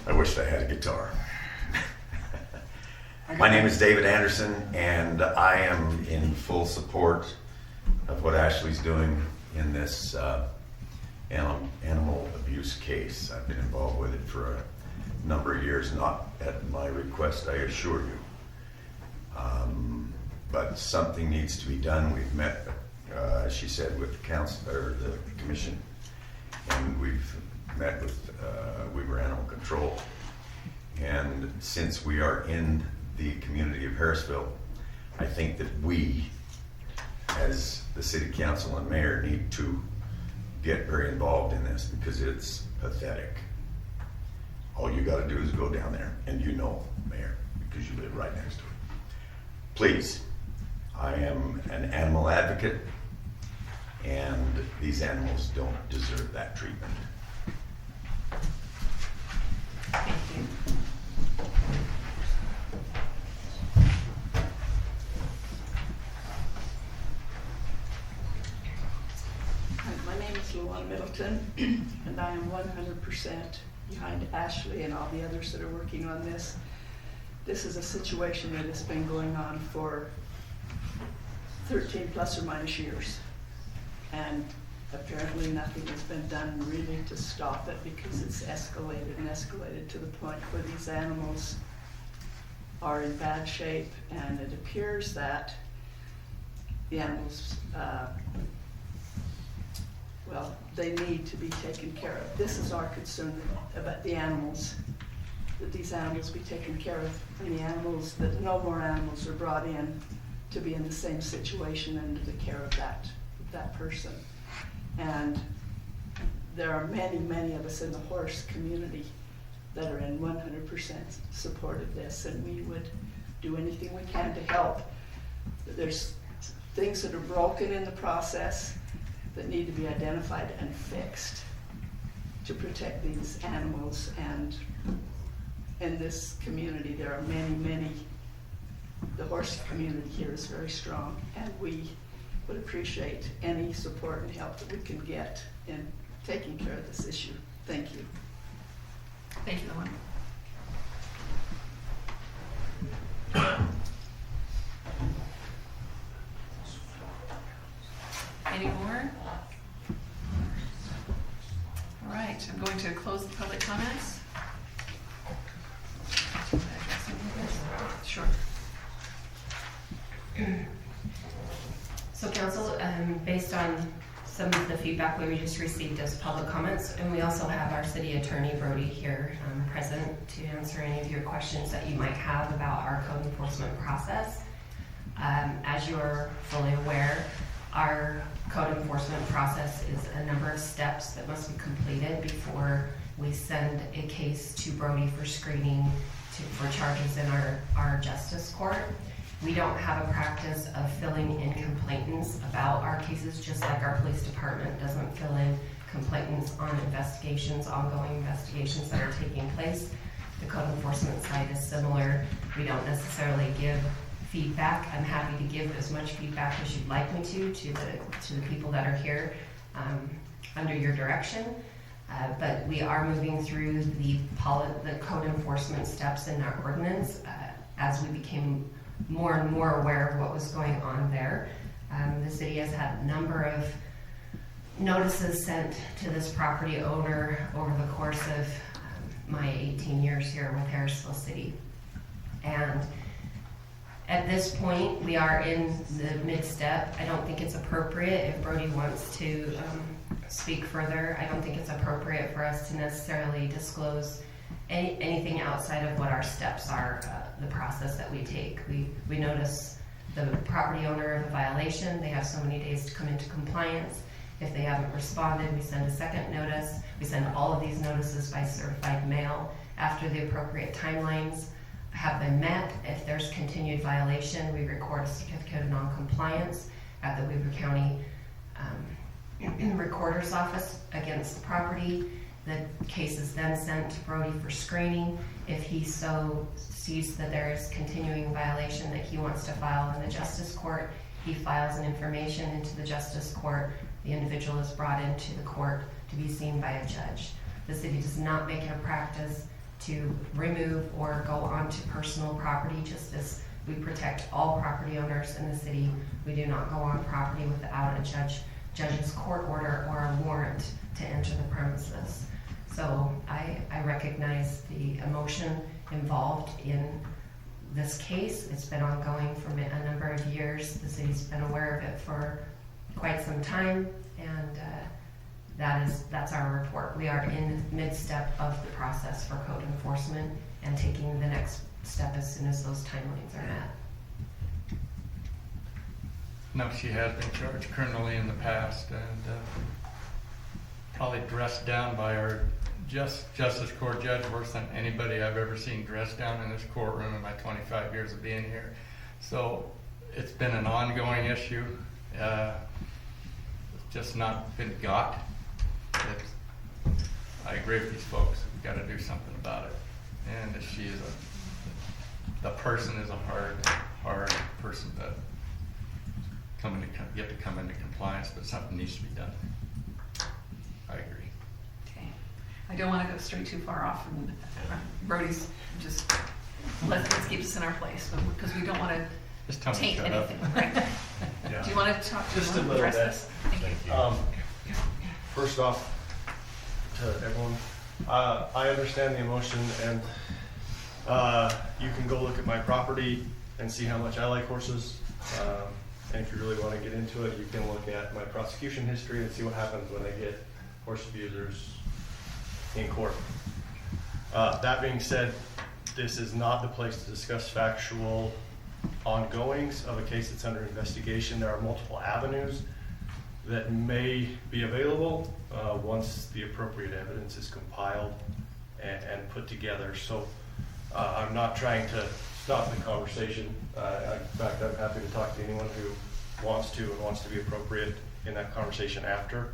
I wished I had a guitar. My name is David Anderson, and I am in full support of what Ashley's doing in this animal abuse case. I've been involved with it for a number of years, not at my request, I assure you. But something needs to be done. We've met, as she said, with the council or the commission, and we've met with Weber Animal Control. And since we are in the community of Harrisville, I think that we, as the city council and mayor, need to get very involved in this, because it's pathetic. All you got to do is go down there, and you know, Mayor, because you live right next to it. Please, I am an animal advocate, and these animals don't deserve that treatment. Thank you. Hi, my name is Luan Middleton, and I am 100% behind Ashley and all the others that are working on this. This is a situation that has been going on for 13 plus or minus years, and apparently nothing has been done really to stop it, because it's escalated and escalated to the point where these animals are in bad shape, and it appears that the animals, well, they need to be taken care of. This is our concern about the animals, that these animals be taken care of, and the animals, that no more animals are brought in to be in the same situation under the care of that person. And there are many, many of us in the horse community that are in 100% support of this, and we would do anything we can to help. There's things that are broken in the process that need to be identified and fixed. to protect these animals. And in this community, there are many, many. The horse community here is very strong, and we would appreciate any support and help that we can get in taking care of this issue. Thank you. Thank you, Luan. Any more? All right, I'm going to close the public comments. Sure. So council, based on some of the feedback we just received as public comments, and we also have our city attorney Brody here present to answer any of your questions that you might have about our code enforcement process. As you're fully aware, our code enforcement process is a number of steps that must be completed before we send a case to Brody for screening for charges in our justice court. We don't have a practice of filling in complainants about our cases, just like our police department doesn't fill in complainants on investigations, ongoing investigations that are taking place. The code enforcement side is similar. We don't necessarily give feedback. I'm happy to give as much feedback as you'd like me to the people that are here under your direction. But we are moving through the code enforcement steps in our ordinance as we became more and more aware of what was going on there. The city has had a number of notices sent to this property owner over the course of my 18 years here with Harrisville City. And at this point, we are in the mid-step. I don't think it's appropriate if Brody wants to speak further. I don't think it's appropriate for us to necessarily disclose anything outside of what our steps are, the process that we take. We notice the property owner of a violation. They have so many days to come into compliance. If they haven't responded, we send a second notice. We send all of these notices by certified mail after the appropriate timelines have been met. If there's continued violation, we record a certificate of non-compliance at the Weber County Recorder's Office against the property. The case is then sent to Brody for screening. If he so sees that there is continuing violation that he wants to file in the justice court, he files an information into the justice court. The individual is brought into the court to be seen by a judge. The city does not make it a practice to remove or go onto personal property, just as we protect all property owners in the city. We do not go on property without a judge's court order or a warrant to enter the premises. So I recognize the emotion involved in this case. It's been ongoing for a number of years. The city's been aware of it for quite some time, and that's our report. We are in mid-step of the process for code enforcement and taking the next step as soon as those timelines are met. No, she has been charged criminally in the past and probably dressed down by our justice court judge, worse than anybody I've ever seen dressed down in this courtroom in my 25 years of being here. So it's been an ongoing issue. It's just not been got. I agree with these folks. We've got to do something about it. And she is the person is a hard person to get to come into compliance, but something needs to be done. I agree. Okay. I don't want to go straight too far off from Brody's. Just let's keep us in our place because we don't want to taint anything. Right? Yeah. Do you want to talk just a little bit? Thank you. First off, to everyone, I understand the emotion, and you can go look at my property and see how much I like horses. And if you really want to get into it, you can look at my prosecution history and see what happens when I get horse abusers in court. That being said, this is not the place to discuss factual ongoings of a case that's under investigation. There are multiple avenues that may be available once the appropriate evidence is compiled and put together. So I'm not trying to stop the conversation. In fact, I'm happy to talk to anyone who wants to and wants to be appropriate in that conversation after.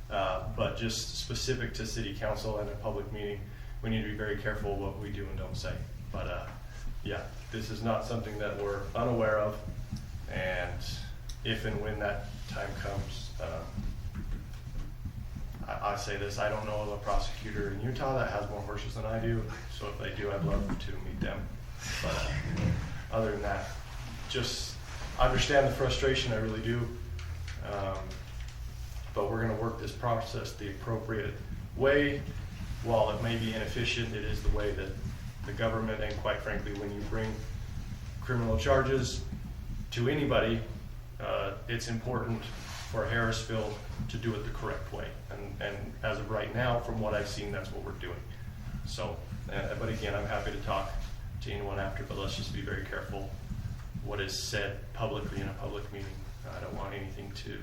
But just specific to city council and a public meeting, we need to be very careful what we do and don't say. But yeah, this is not something that we're unaware of, and if and when that time comes, I say this, I don't know of a prosecutor in Utah that has more horses than I do, so if they do, I'd love to meet them. But other than that, just understand the frustration, I really do. But we're gonna work this process the appropriate way. While it may be inefficient, it is the way that the government, and quite frankly, when you bring criminal charges to anybody, it's important for Harrisville to do it the correct way. And as of right now, from what I've seen, that's what we're doing. So, but again, I'm happy to talk to anyone after, but let's just be very careful what is said publicly in a public meeting. I don't want anything to,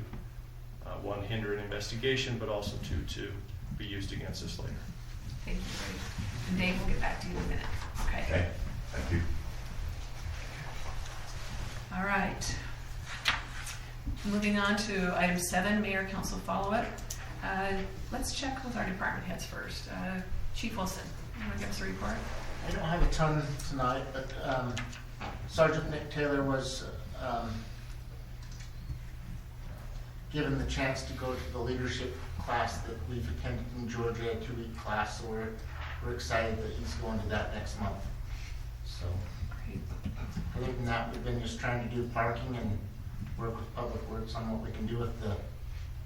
one, hinder an investigation, but also to be used against us later. Thank you, Brady. And Dave, we'll get back to you in a minute. Okay. Thank you. All right. Moving on to item 7, Mayor Council follow-up. Let's check with our department heads first. Chief Wilson, you want to give us a report? I don't have a ton tonight, but Sergeant Nick Taylor was given the chance to go to the leadership class that we've attended in Georgia, a 2-week class, so we're excited that he's going to that next month. So, Great. other than that, we've been just trying to do parking and work with Public Works on what we can do with the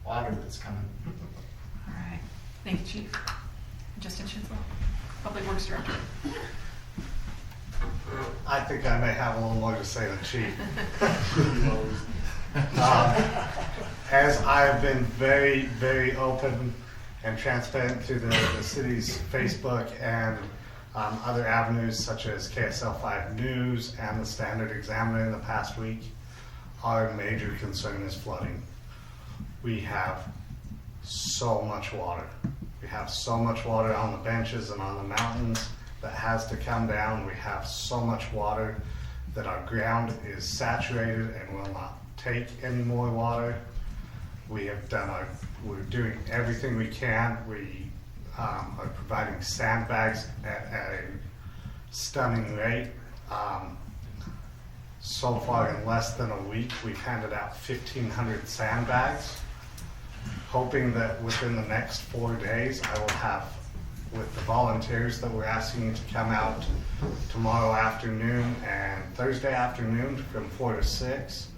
water that's coming. All right. Thank you, Chief. Justin Shinslow, Public Works Director. I think I may have a little more to say than Chief. As I've been very, very open and transparent to the city's Facebook and other avenues such as KSL 5 News and the Standard Examiner in the past week, our major concern is flooding. We have so much water. We have so much water on the benches and on the mountains that has to come down. We have so much water that our ground is saturated and will not take any more water. We're doing everything we can. We are providing sandbags at a stunning rate. So far, in less than a week, we've handed out 1,500 sandbags, hoping that within the next 4 days, I will have, with the volunteers that we're asking you to come out tomorrow afternoon and Thursday afternoon from 4 to 6,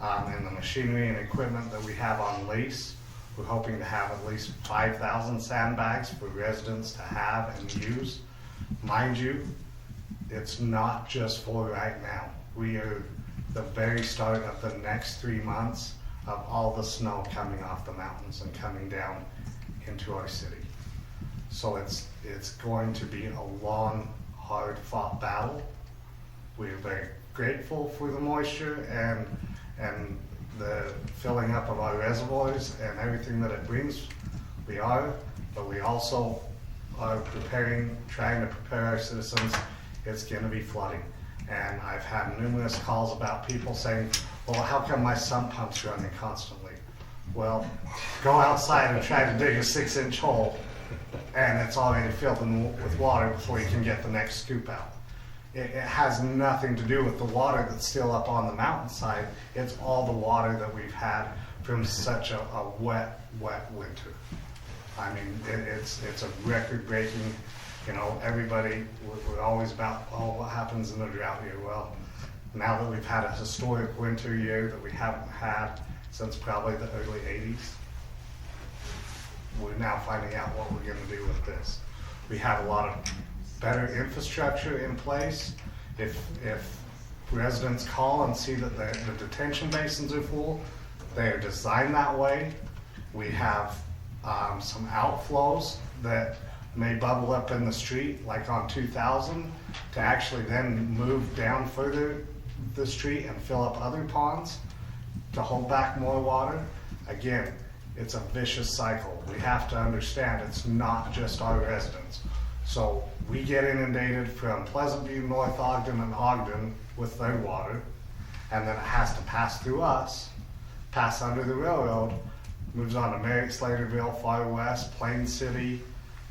and the machinery and equipment that we have on lease, we're hoping to have at least 5,000 sandbags for residents to have and use. Mind you, it's not just for right now. We are the very start of the next 3 months of all the snow coming off the mountains and coming down into our city. So it's going to be a long, hard-fought battle. We're very grateful for the moisture and the filling up of our reservoirs and everything that it brings. We are, but we also are trying to prepare our citizens. It's going to be flooding. And I've had numerous calls about people saying, well, how come my sump pump's running constantly? Well, go outside and try to dig a 6-inch hole and it's already filled with water before you can get the next scoop out. It has nothing to do with the water that's still up on the mountainside. It's all the water that we've had from such a wet winter. I mean, it's a record-breaking, everybody, we're always about, what happens in a drought year? Well, now that we've had a historic winter year that we haven't had since probably the early 80s, we're now finding out what we're going to do with this. We have a lot of better infrastructure in place. If residents call and see that the detention basins are full, they are designed that way. We have some outflows that may bubble up in the street, like on 2000, to actually then move down further the street and fill up other ponds to hold back more water. Again, it's a vicious cycle. We have to understand it's not just our residents. So we get inundated from Pleasant View, North Ogden, and Ogden with their water, and then it has to pass through us, pass under the railroad, moves on to Merritt, Slaterville, Far West, Plain City,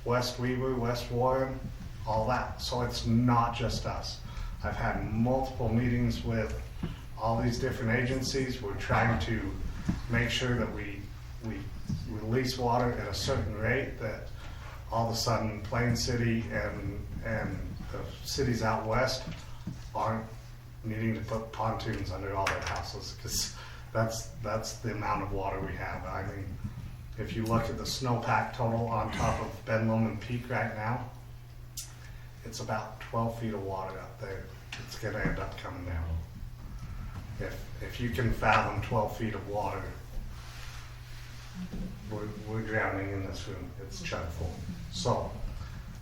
West Weaver, West Warren, all that. So it's not just us. I've had multiple meetings with all these different agencies. We're trying to make sure that we release water at a certain rate, that all of a sudden Plain City and the cities out west aren't needing to put pontoons under all their houses, because that's the amount of water we have. I mean, if you look at the snowpack total on top of Bedlam and Peak right now, it's about 12 feet of water up there. It's gonna end up coming down. If you can fathom 12 feet of water, we're drowning in this room. It's chock full. So,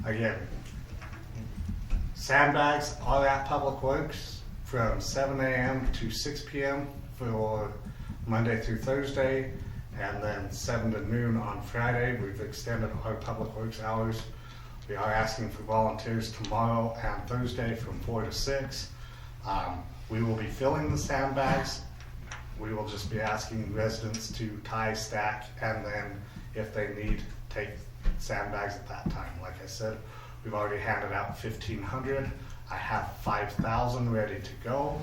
again, sandbags are at Public Works from 7 a.m. to 6 p.m. for Monday through Thursday, and then 7 to noon on Friday. We've extended our Public Works hours. We are asking for volunteers tomorrow and Thursday from 4 to 6. We will be filling the sandbags. We will just be asking residents to tie, stack, and then if they need, take sandbags at that time. Like I said, we've already handed out 1,500. I have 5,000 ready to go.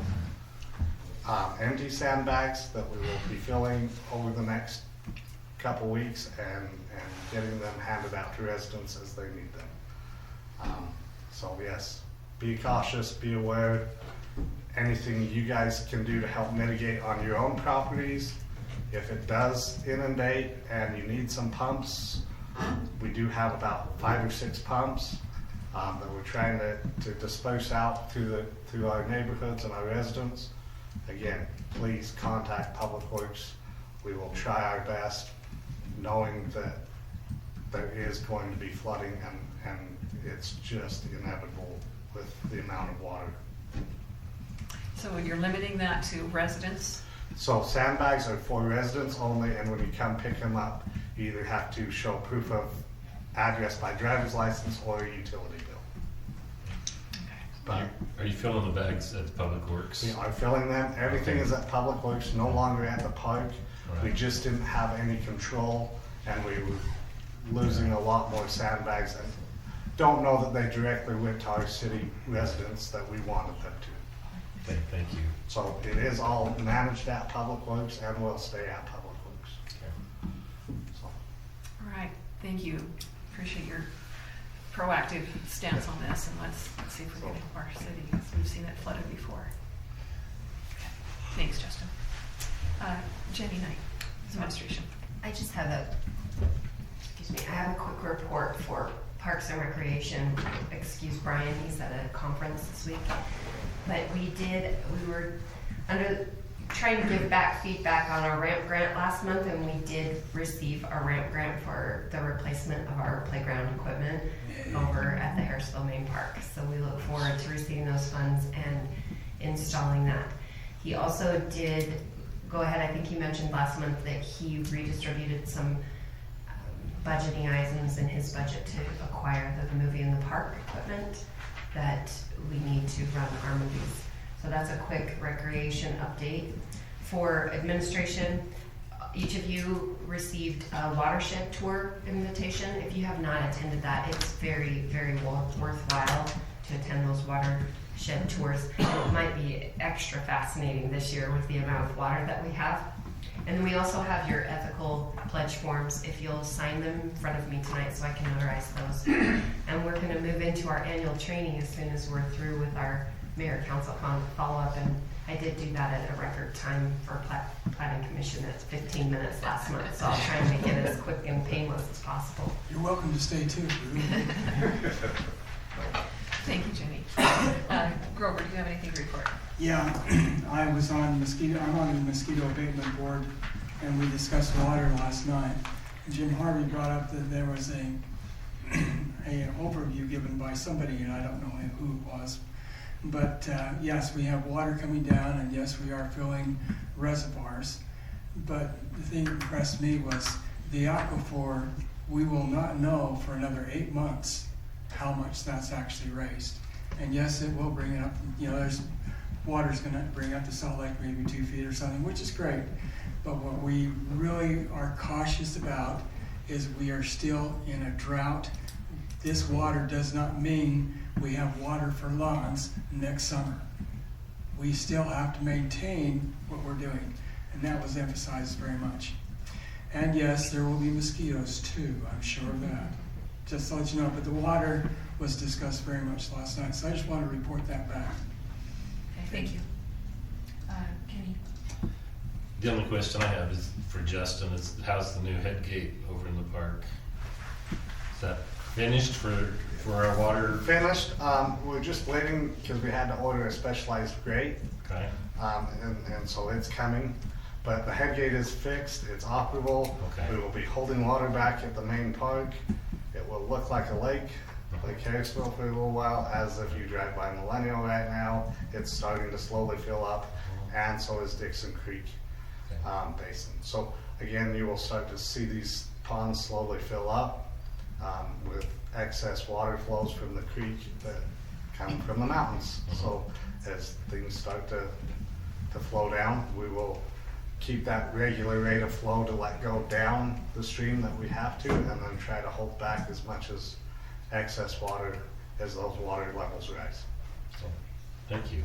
Empty sandbags that we will be filling over the next couple weeks and getting them handed out to residents as they need them. So yes, be cautious, be aware. Anything you guys can do to help mitigate on your own properties. If it does inundate and you need some pumps, we do have about 5 or 6 pumps that we're trying to disperse out through our neighborhoods and our residents. Again, please contact Public Works. We will try our best, knowing that there is going to be flooding and it's just inevitable with the amount of water. So you're limiting that to residents? So sandbags are for residents only, and when you come pick them up, you either have to show proof of address by driver's license or a utility bill. But Are you filling the bags at the Public Works? we are filling them. Everything is at Public Works, no longer at the park. Right. We just didn't have any control, and we were losing a lot more sandbags. And don't know that they directly went to our city residents that we wanted them to. Thank you. So it is all managed at Public Works and will stay at Public Works. So, All right, thank you. Appreciate your proactive stance on this, and let's see if we can help our city, because we've seen it flooded before. Okay. Thanks, Justin. Jennie Knight, Administration. I just have I have a quick report for Parks and Recreation. Excuse Brian, he's at a conference this week. But we were trying to give back feedback on our ramp grant last month, and we did receive a ramp grant for the replacement of our playground equipment over at the Harrisville Main Park. So we look forward to receiving those funds and installing that. He also did go ahead, I think he mentioned last month that he redistributed some budgeting items in his budget to acquire the movie in the park equipment that we need to run our movies. So that's a quick recreation update. For administration, each of you received a watershed tour invitation. If you have not attended that, it's very, very worthwhile to attend those watershed tours. It might be extra fascinating this year with the amount of water that we have. And then we also have your ethical pledge forms. If you'll sign them in front of me tonight so I can notarize those. And we're going to move into our annual training as soon as we're through with our mayor council follow-up. And I did do that at a record time for planning commission. That's 15 minutes last month. So I'll try and make it as quick and painless as possible. You're welcome to stay too. Thank you, Jenny. Grover, do you have anything to report? Yeah, I'm on the mosquito abatement board, and we discussed water last night. Jim Harvey brought up that there was an overview given by somebody, and I don't know who it was. But yes, we have water coming down, and yes, we are filling reservoirs. But the thing that impressed me was the aquifer. We will not know for another 8 months how much that's actually raised. And yes, it will bring it up. You know, there's water's gonna bring up the salt lake maybe 2 feet or something, which is great. But what we really are cautious about is we are still in a drought. This water does not mean we have water for lawns next summer. We still have to maintain what we're doing, and that was emphasized very much. And yes, there will be mosquitoes too, I'm sure of that. Just to let you know, but the water was discussed very much last night, so I just want to report that back. Okay, thank you. Kenny? The only question I have is for Justin, is how's the new head gate over in the park? Is that finished for our water? Finished. We're just waiting because we had to order a specialized grate. Okay. And so it's coming. But the head gate is fixed, it's operable. Okay. We will be holding water back at the main park. It will look like a lake, like Harrisville for a little while, as if you drive by Millennial right now. It's starting to slowly fill up, and so is Dixon Creek Basin. So again, you will start to see these ponds slowly fill up with excess water flows from the creek that come from the mountains. So as things start to flow down, we will keep that regular rate of flow to let go down the stream that we have to, and then try to hold back as much as excess water as those water levels rise. So, thank you.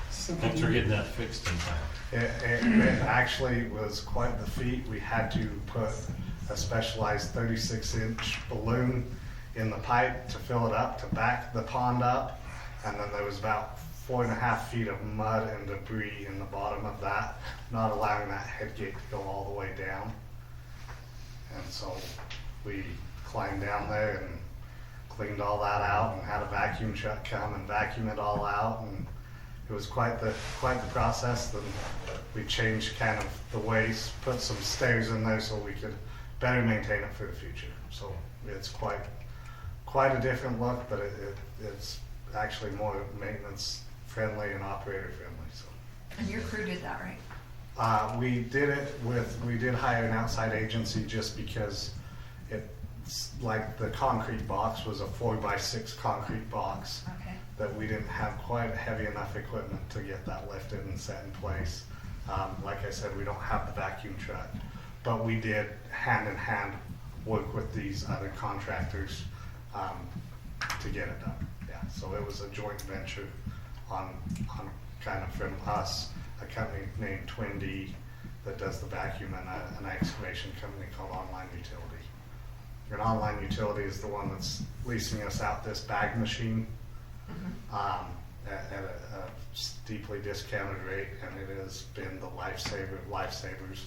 Thanks for getting that fixed in time. It actually was quite the feat. We had to put a specialized 36-inch balloon in the pipe to fill it up, to back the pond up, and then there was about 4.5 feet of mud and debris in the bottom of that, not allowing that head gate to go all the way down. And so we climbed down there and cleaned all that out and had a vacuum truck come and vacuum it all out, and it was quite the process. Then we changed kind of the ways, put some stairs in there so we could better maintain it for the future. So it's quite a different look, but it's actually more maintenance friendly and operator friendly. So. And your crew did that, right? We did hire an outside agency just because it's like the concrete box was a 4x6 concrete box. Okay. That we didn't have quite heavy enough equipment to get that lifted and set in place. Like I said, we don't have the vacuum truck, but we did hand in hand work with these other contractors to get it done. Yeah, so it was a joint venture on kind of from us, a company named Twin D that does the vacuum, and an excavation company called Online Utility. An Online Utility is the one that's leasing us out this bag machine at a steeply discounted rate, and it has been the lifesaver of lifesavers,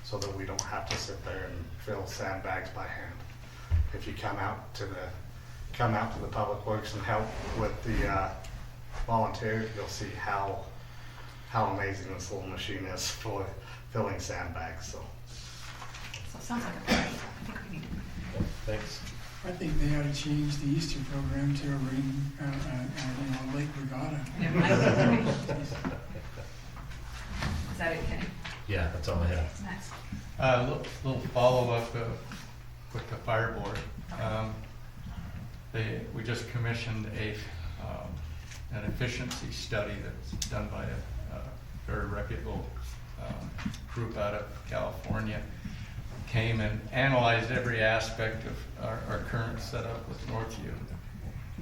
so that we don't have to sit there and fill sandbags by hand. If you come out to the Public Works and help with the volunteer, you'll see how amazing this little machine is for filling sandbags. So So it sounds like a plan. I think we need to. Thanks. I think they ought to change the Easter program to a rain, lake regatta. Is that it, Kenny? Yeah, that's all I have. Max? Little follow-up with the fire board. We just commissioned an efficiency study that's done by a very reputable group out of California. Came and analyzed every aspect of our current setup with Northview.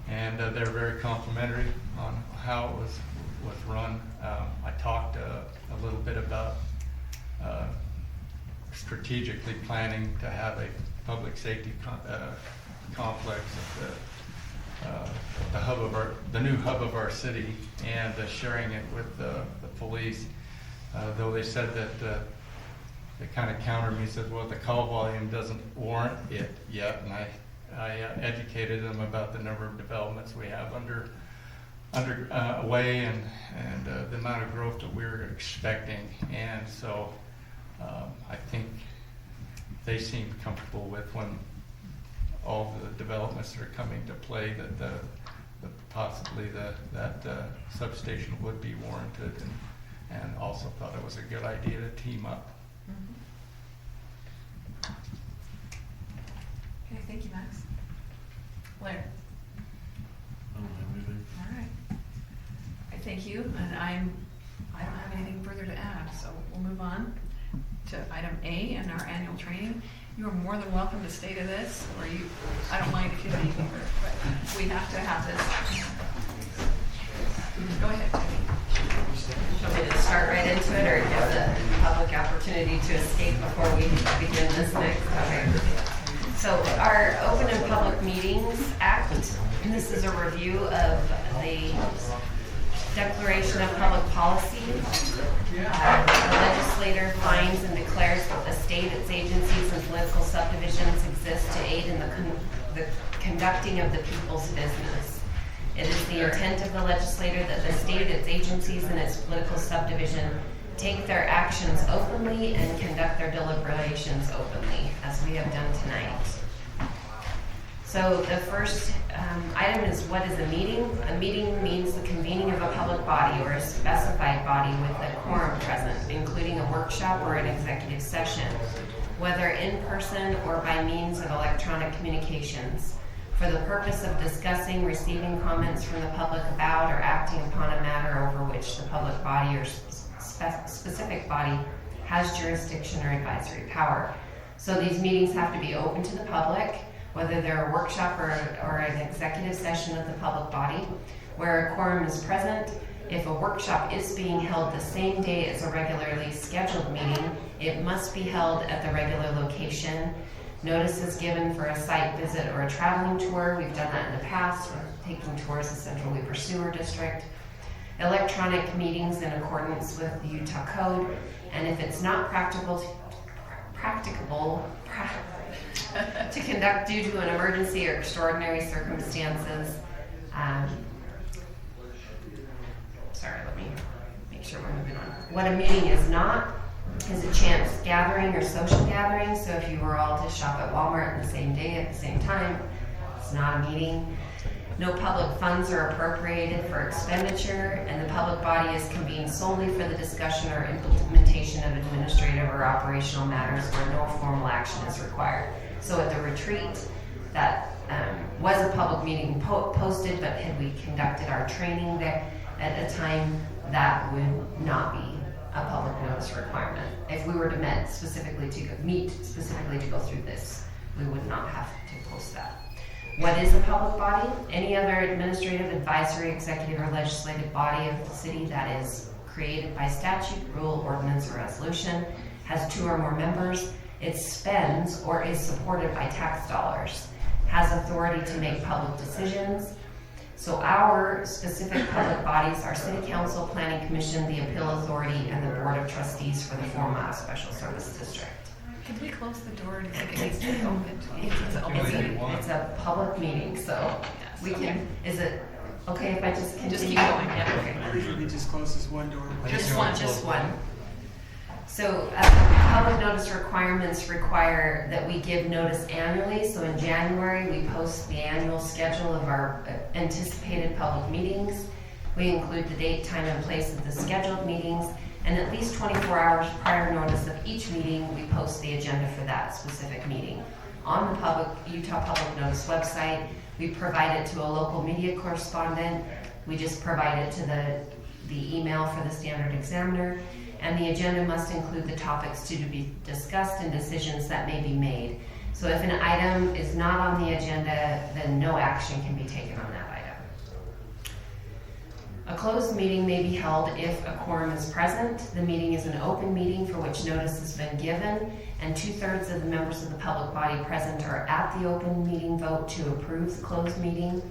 And they're very complimentary on how it was run. I talked a little bit about strategically planning to have a public safety complex at the new hub of our city, and sharing it with the police. Though they said that they kind of countered me, said, well, the call volume doesn't warrant it yet, and I educated them about the number of developments we have underway and the amount of growth that we're expecting. And so I think they seem comfortable with when all the developments that are coming to play that possibly that substation would be warranted, and also thought it was a good idea to team up. Okay, thank you, Max. Blair? I don't have anything. All right. I thank you, and I'm I don't have anything further to add, so we'll move on to item A and our annual training. You are more than welcome to stay to this, or I don't mind if you leave either, but we have to have this. Go ahead, Jennie. Want me to start right into it, or give the public opportunity to escape before we begin this next? Okay. So our Open and Public Meetings Act, and this is a review of the Declaration of Public Policy. The legislator finds and declares that the state, its agencies, and political subdivisions exist to aid in the conducting of the people's business. It is the intent of the legislator that the state, its agencies, and its political subdivision take their actions openly and conduct their deliberations openly, as we have done tonight. So the first item is, what is a meeting? A meeting means the convening of a public body or a specified body with a quorum present, including a workshop or an executive session, whether in person or by means of electronic communications, for the purpose of discussing, receiving comments from the public about, or acting upon a matter over which the public body or specific body has jurisdiction or advisory power. So these meetings have to be open to the public, whether they're a workshop or an executive session of the public body, where a quorum is present. If a workshop is being held the same day as a regularly scheduled meeting, it must be held at the regular location. Notice is given for a site visit or a traveling tour. We've done that in the past, taking tours of Central Weaver Sewer District. Electronic meetings in accordance with the Utah Code, and if it's not practicable to conduct due to an emergency or extraordinary circumstances. Sorry, let me make sure we're moving on. What a meeting is not is a chance gathering or social gathering. So if you were all to shop at Walmart on the same day at the same time, it's not a meeting. No public funds are appropriated for expenditure, and the public body is convened solely for the discussion or implementation of administrative or operational matters where no formal action is required. So at the retreat, that was a public meeting posted, but had we conducted our training there at a time, that would not be a public notice requirement. If we were to meet specifically to go through this, we would not have to post that. What is a public body? Any other administrative, advisory, executive, or legislative body of the city that is created by statute, rule, ordinance, or resolution, has 2 or more members, it spends or is supported by tax dollars, has authority to make public decisions. So our specific public bodies are City Council, Planning Commission, the Appeal Authority, and the Board of Trustees for the 4 Mile Special Service District. Could we close the door? Do you think it needs to be open? It's a public meeting, so we can, is it okay if I just continue? Just keep going, yeah, okay. I think we just close this one door. Just one. So public notice requirements require that we give notice annually. So in January, we post the annual schedule of our anticipated public meetings. We include the date, time, and place of the scheduled meetings, and at least 24 hours prior notice of each meeting, we post the agenda for that specific meeting. On the Utah Public Notice website, we provide it to a local media correspondent. We just provide it to the email for the Standard Examiner, and the agenda must include the topics to be discussed and decisions that may be made. So if an item is not on the agenda, then no action can be taken on that item. A closed meeting may be held if a quorum is present. The meeting is an open meeting for which notice has been given, and 2/3 of the members of the public body present are at the open meeting vote to approve the closed meeting.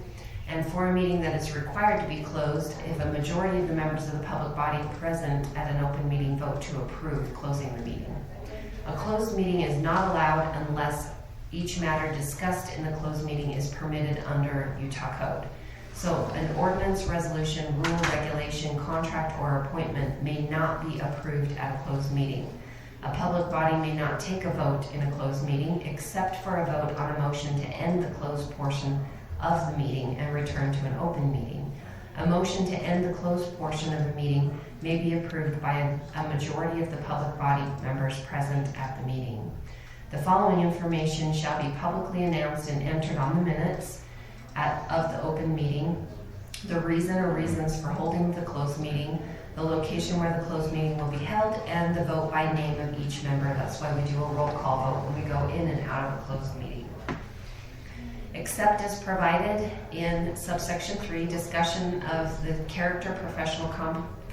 And for a meeting that is required to be closed, if a majority of the members of the public body present at an open meeting vote to approve closing the meeting. A closed meeting is not allowed unless each matter discussed in the closed meeting is permitted under Utah Code. So an ordinance, resolution, rule, regulation, contract, or appointment may not be approved at a closed meeting. A public body may not take a vote in a closed meeting except for a vote on a motion to end the closed portion of the meeting and return to an open meeting. A motion to end the closed portion of the meeting may be approved by a majority of the public body members present at the meeting. The following information shall be publicly announced and entered on the minutes of the open meeting: the reason or reasons for holding the closed meeting, the location where the closed meeting will be held, and the vote by name of each member. That's why we do a roll call vote when we go in and out of a closed meeting. Except as provided in subsection 3, discussion of the character, professional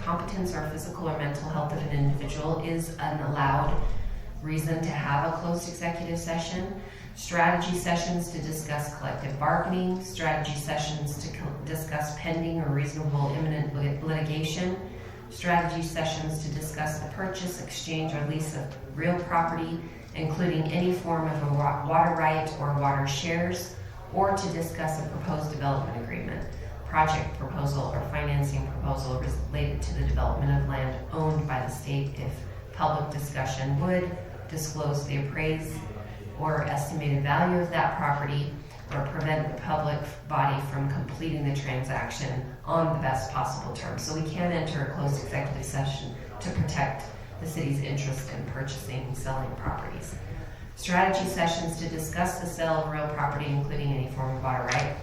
competence, or physical or mental health of an individual is an allowed reason to have a closed executive session. Strategy sessions to discuss collective bargaining, strategy sessions to discuss pending or reasonable imminent litigation, strategy sessions to discuss the purchase, exchange, or lease of real property, including any form of a water right or water shares, or to discuss a proposed development agreement, project proposal, or financing proposal related to the development of land owned by the state if public discussion would disclose the appraised or estimated value of that property, or prevent the public body from completing the transaction on the best possible terms. So we can enter a closed executive session to protect the city's interest in purchasing and selling properties. Strategy sessions to discuss the sale of real property, including any form of water right,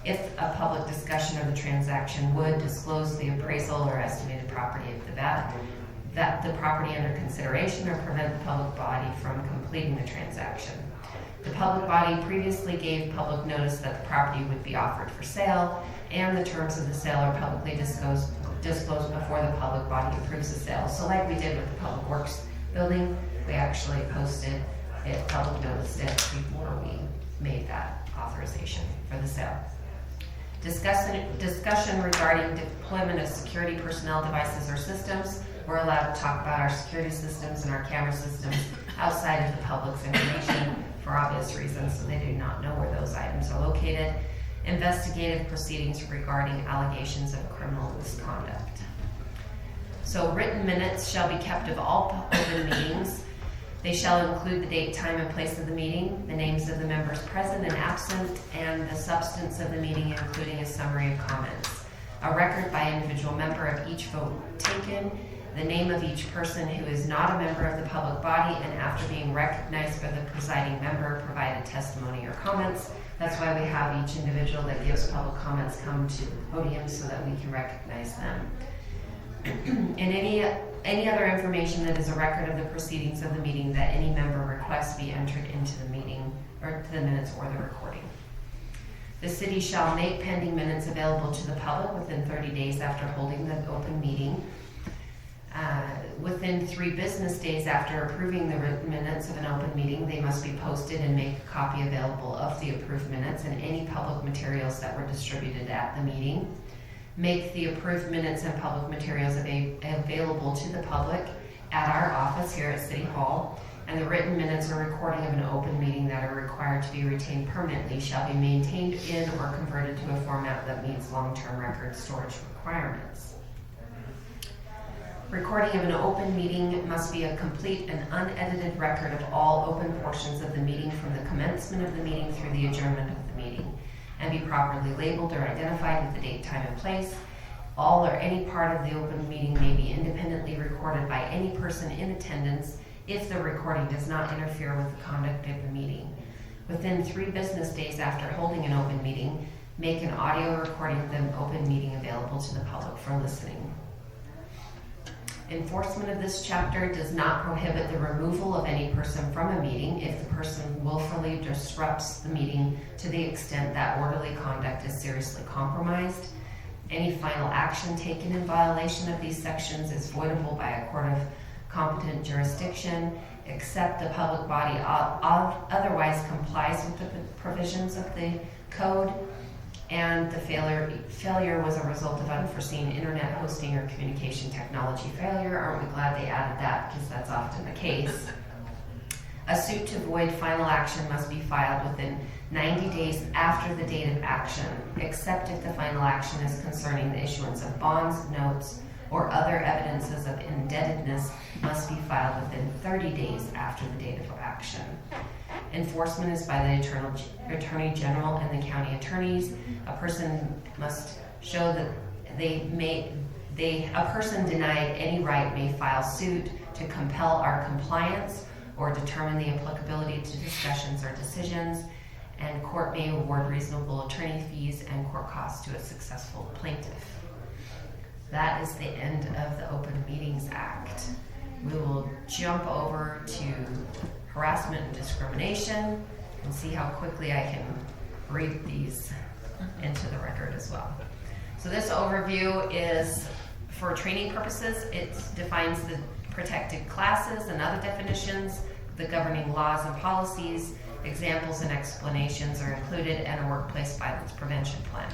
if a public discussion of the transaction would disclose the appraisal or estimated property of the property under consideration, or prevent the public body from completing the transaction. The public body previously gave public notice that the property would be offered for sale, and the terms of the sale are publicly disclosed before the public body approves the sale. So like we did with the Public Works building, we actually posted it, public noticed it before we made that authorization for the sale. Discussion regarding deployment of security personnel, devices, or systems. We're allowed to talk about our security systems and our camera systems outside of the public's information for obvious reasons, so they do not know where those items are located. Investigative proceedings regarding allegations of criminal misconduct. So written minutes shall be kept of all open meetings. They shall include the date, time, and place of the meeting, the names of the members present and absent, and the substance of the meeting, including a summary of comments. A record by individual member of each vote taken, the name of each person who is not a member of the public body, and after being recognized by the presiding member, provided testimony or comments. That's why we have each individual that gives public comments come to the podium so that we can recognize them. And any other information that is a record of the proceedings of the meeting that any member requests be entered into the meeting, or to the minutes or the recording. The city shall make pending minutes available to the public within 30 days after holding the open meeting. Within 3 business days after approving the written minutes of an open meeting, they must be posted and make a copy available of the approved minutes and any public materials that were distributed at the meeting. Make the approved minutes and public materials available to the public at our office here at City Hall, and the written minutes or recording of an open meeting that are required to be retained permanently shall be maintained in or converted to a format that meets long-term record storage requirements. Recording of an open meeting must be a complete and unedited record of all open portions of the meeting from the commencement of the meeting through the adjournment of the meeting, and be properly labeled or identified with the date, time, and place. All or any part of the open meeting may be independently recorded by any person in attendance if the recording does not interfere with the conduct of the meeting. Within 3 business days after holding an open meeting, make an audio recording of the open meeting available to the public for listening. Enforcement of this chapter does not prohibit the removal of any person from a meeting if the person willfully disrupts the meeting to the extent that orderly conduct is seriously compromised. Any final action taken in violation of these sections is voidable by a court of competent jurisdiction, except the public body otherwise complies with the provisions of the code, and the failure was a result of unforeseen internet hosting or communication technology failure. Aren't we glad they added that, because that's often the case. A suit to void final action must be filed within 90 days after the date of action, except if the final action is concerning the issuance of bonds, notes, or other evidences of indebtedness must be filed within 30 days after the date of action. Enforcement is by the Attorney General and the county attorneys. A person must show that a person denied any right may file suit to compel our compliance or determine the applicability to discussions or decisions, and court may award reasonable attorney fees and court costs to a successful plaintiff. That is the end of the Open Meetings Act. We will jump over to harassment and discrimination and see how quickly I can read these into the record as well. So this overview is for training purposes. It defines the protected classes and other definitions, the governing laws and policies. Examples and explanations are included, and a workplace violence prevention plan.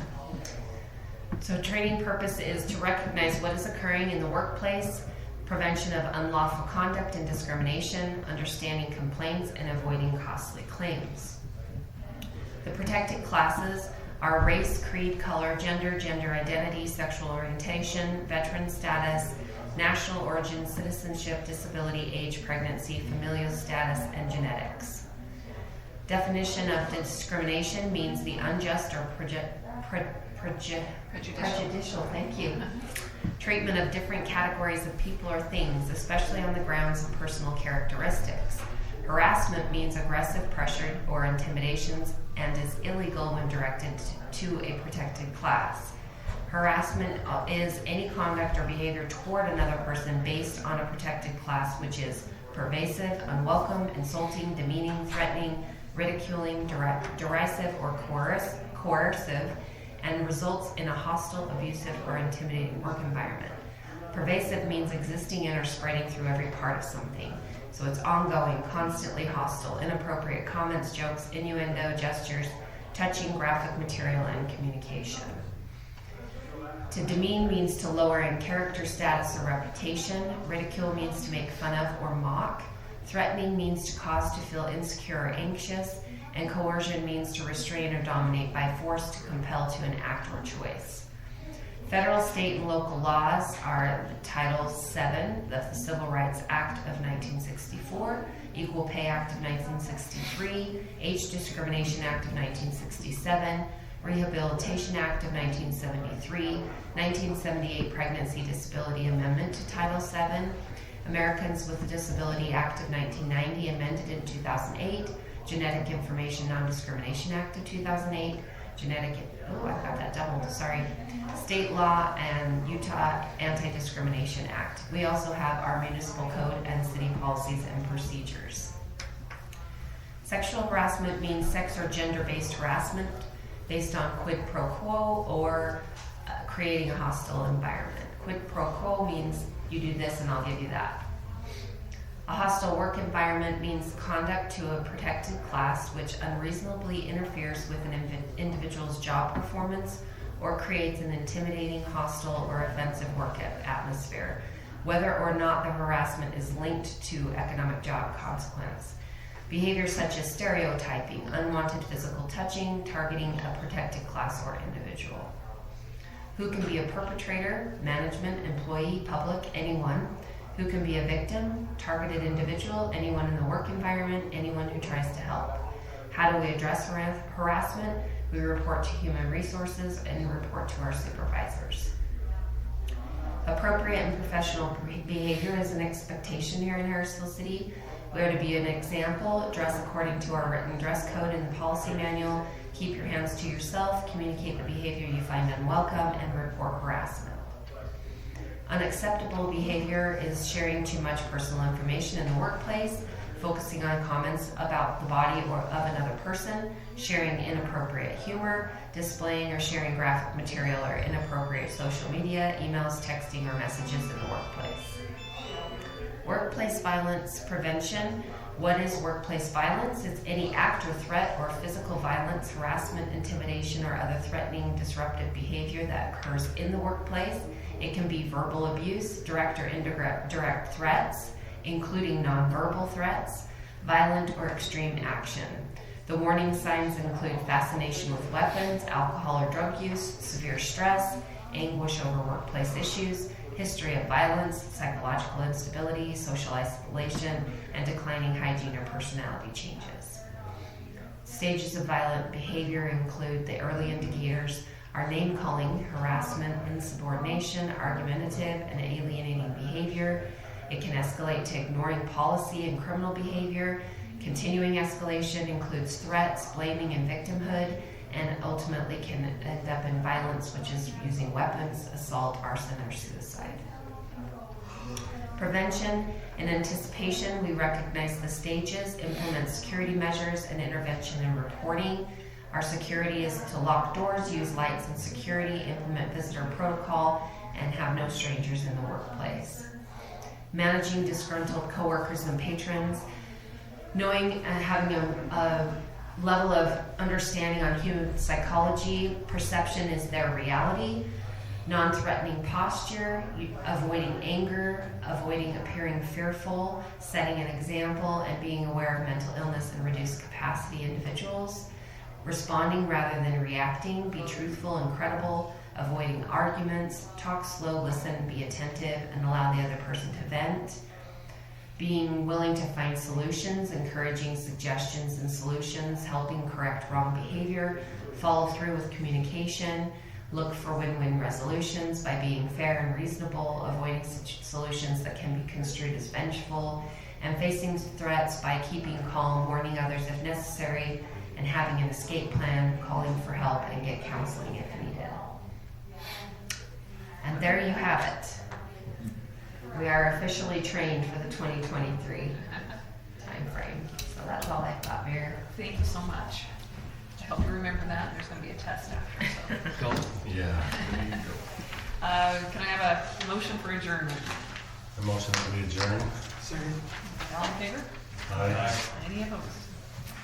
So training purpose is to recognize what is occurring in the workplace, prevention of unlawful conduct and discrimination, understanding complaints, and avoiding costly claims. The protected classes are race, creed, color, gender, gender identity, sexual orientation, veteran status, national origin, citizenship, disability, age, pregnancy, familial status, and genetics. Definition of discrimination means the unjust or prejudicial, thank you, treatment of different categories of people or things, especially on the grounds of personal characteristics. Harassment means aggressive pressure or intimidations and is illegal when directed to a protected class. Harassment is any conduct or behavior toward another person based on a protected class which is pervasive, unwelcome, insulting, demeaning, threatening, ridiculing, derisive, or coercive, and results in a hostile, abusive, or intimidating work environment. Pervasive means existing in or spreading through every part of something. So it's ongoing, constantly hostile, inappropriate comments, jokes, innuendo, gestures, touching, graphic material, and communication. To demean means to lower in character, status, or reputation. Ridicule means to make fun of or mock. Threatening means to cause to feel insecure or anxious. And coercion means to restrain or dominate by force, to compel to an act or choice. Federal, state, and local laws are Title VII, the Civil Rights Act of 1964, Equal Pay Act of 1963, Age Discrimination Act of 1967, Rehabilitation Act of 1973, 1978 Pregnancy Disability Amendment to Title VII, Americans with a Disability Act of 1990 amended in 2008, Genetic Information Non-Discrimination Act of 2008, I've got that doubled, sorry, state law, and Utah Anti-Discrimination Act. We also have our municipal code and city policies and procedures. Sexual harassment means sex or gender-based harassment based on quid pro quo or creating a hostile environment. Quid pro quo means you do this and I'll give you that. A hostile work environment means conduct to a protected class which unreasonably interferes with an individual's job performance or creates an intimidating, hostile, or offensive work atmosphere, whether or not the harassment is linked to economic job consequence. Behaviors such as stereotyping, unwanted physical touching, targeting a protected class or individual. Who can be a perpetrator, management, employee, public, anyone. Who can be a victim, targeted individual, anyone in the work environment, anyone who tries to help. How do we address harassment? We report to human resources and report to our supervisors. Appropriate and professional behavior is an expectation here in Harrisville City. We are to be an example, dress according to our written dress code in the policy manual, keep your hands to yourself, communicate the behavior you find unwelcome, and report harassment. Unacceptable behavior is sharing too much personal information in the workplace, focusing on comments about the body or of another person, sharing inappropriate humor, displaying or sharing graphic material or inappropriate social media, emails, texting, or messages in the workplace. Workplace violence prevention. What is workplace violence? It's any act or threat or physical violence, harassment, intimidation, or other threatening, disruptive behavior that occurs in the workplace. It can be verbal abuse, direct or indirect threats, including nonverbal threats, violent or extreme action. The warning signs include fascination with weapons, alcohol or drug use, severe stress, anguish over workplace issues, history of violence, psychological instability, social isolation, and declining hygiene or personality changes. Stages of violent behavior include the early indicators are name-calling, harassment, insubordination, argumentative, and alienating behavior. It can escalate to ignoring policy and criminal behavior. Continuing escalation includes threats, blaming, and victimhood. and ultimately can end up in violence, which is using weapons, assault, arson, or suicide. Prevention and anticipation, we recognize the stages, implement security measures, and intervention and reporting. Our security is to lock doors, use lights and security, implement visitor protocol, and have no strangers in the workplace. Managing disgruntled coworkers and patrons, knowing and having a level of understanding on human psychology. Perception is their reality. Non-threatening posture, avoiding anger, avoiding appearing fearful, setting an example, and being aware of mental illness and reduced capacity individuals. Responding rather than reacting, be truthful and credible, avoiding arguments, talk slow, listen, be attentive, and allow the other person to vent. Being willing to find solutions, encouraging suggestions and solutions, helping correct wrong behavior, follow through with communication, look for win-win resolutions by being fair and reasonable, avoiding solutions that can be construed as vengeful, and facing threats by keeping calm, warning others if necessary, and having an escape plan, calling for help, and get counseling if needed. And there you have it. We are officially trained for the 2023 time frame. So that's all I've got, Mayor. Thank you so much. I hope you remember that. There's going to be a test after. So. Yeah. Can I have a motion for adjournment? A motion that we adjourn. Second. All in favor? Aye. Any opposed?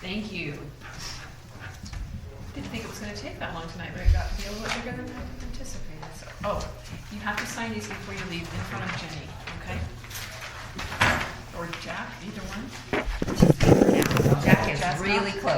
Thank you. Didn't think it was going to take that long tonight, but it got to be a little bigger than I anticipated. So, you have to sign these before you leave in front of Jenny, okay? Or Jack, either one. Jack is really close.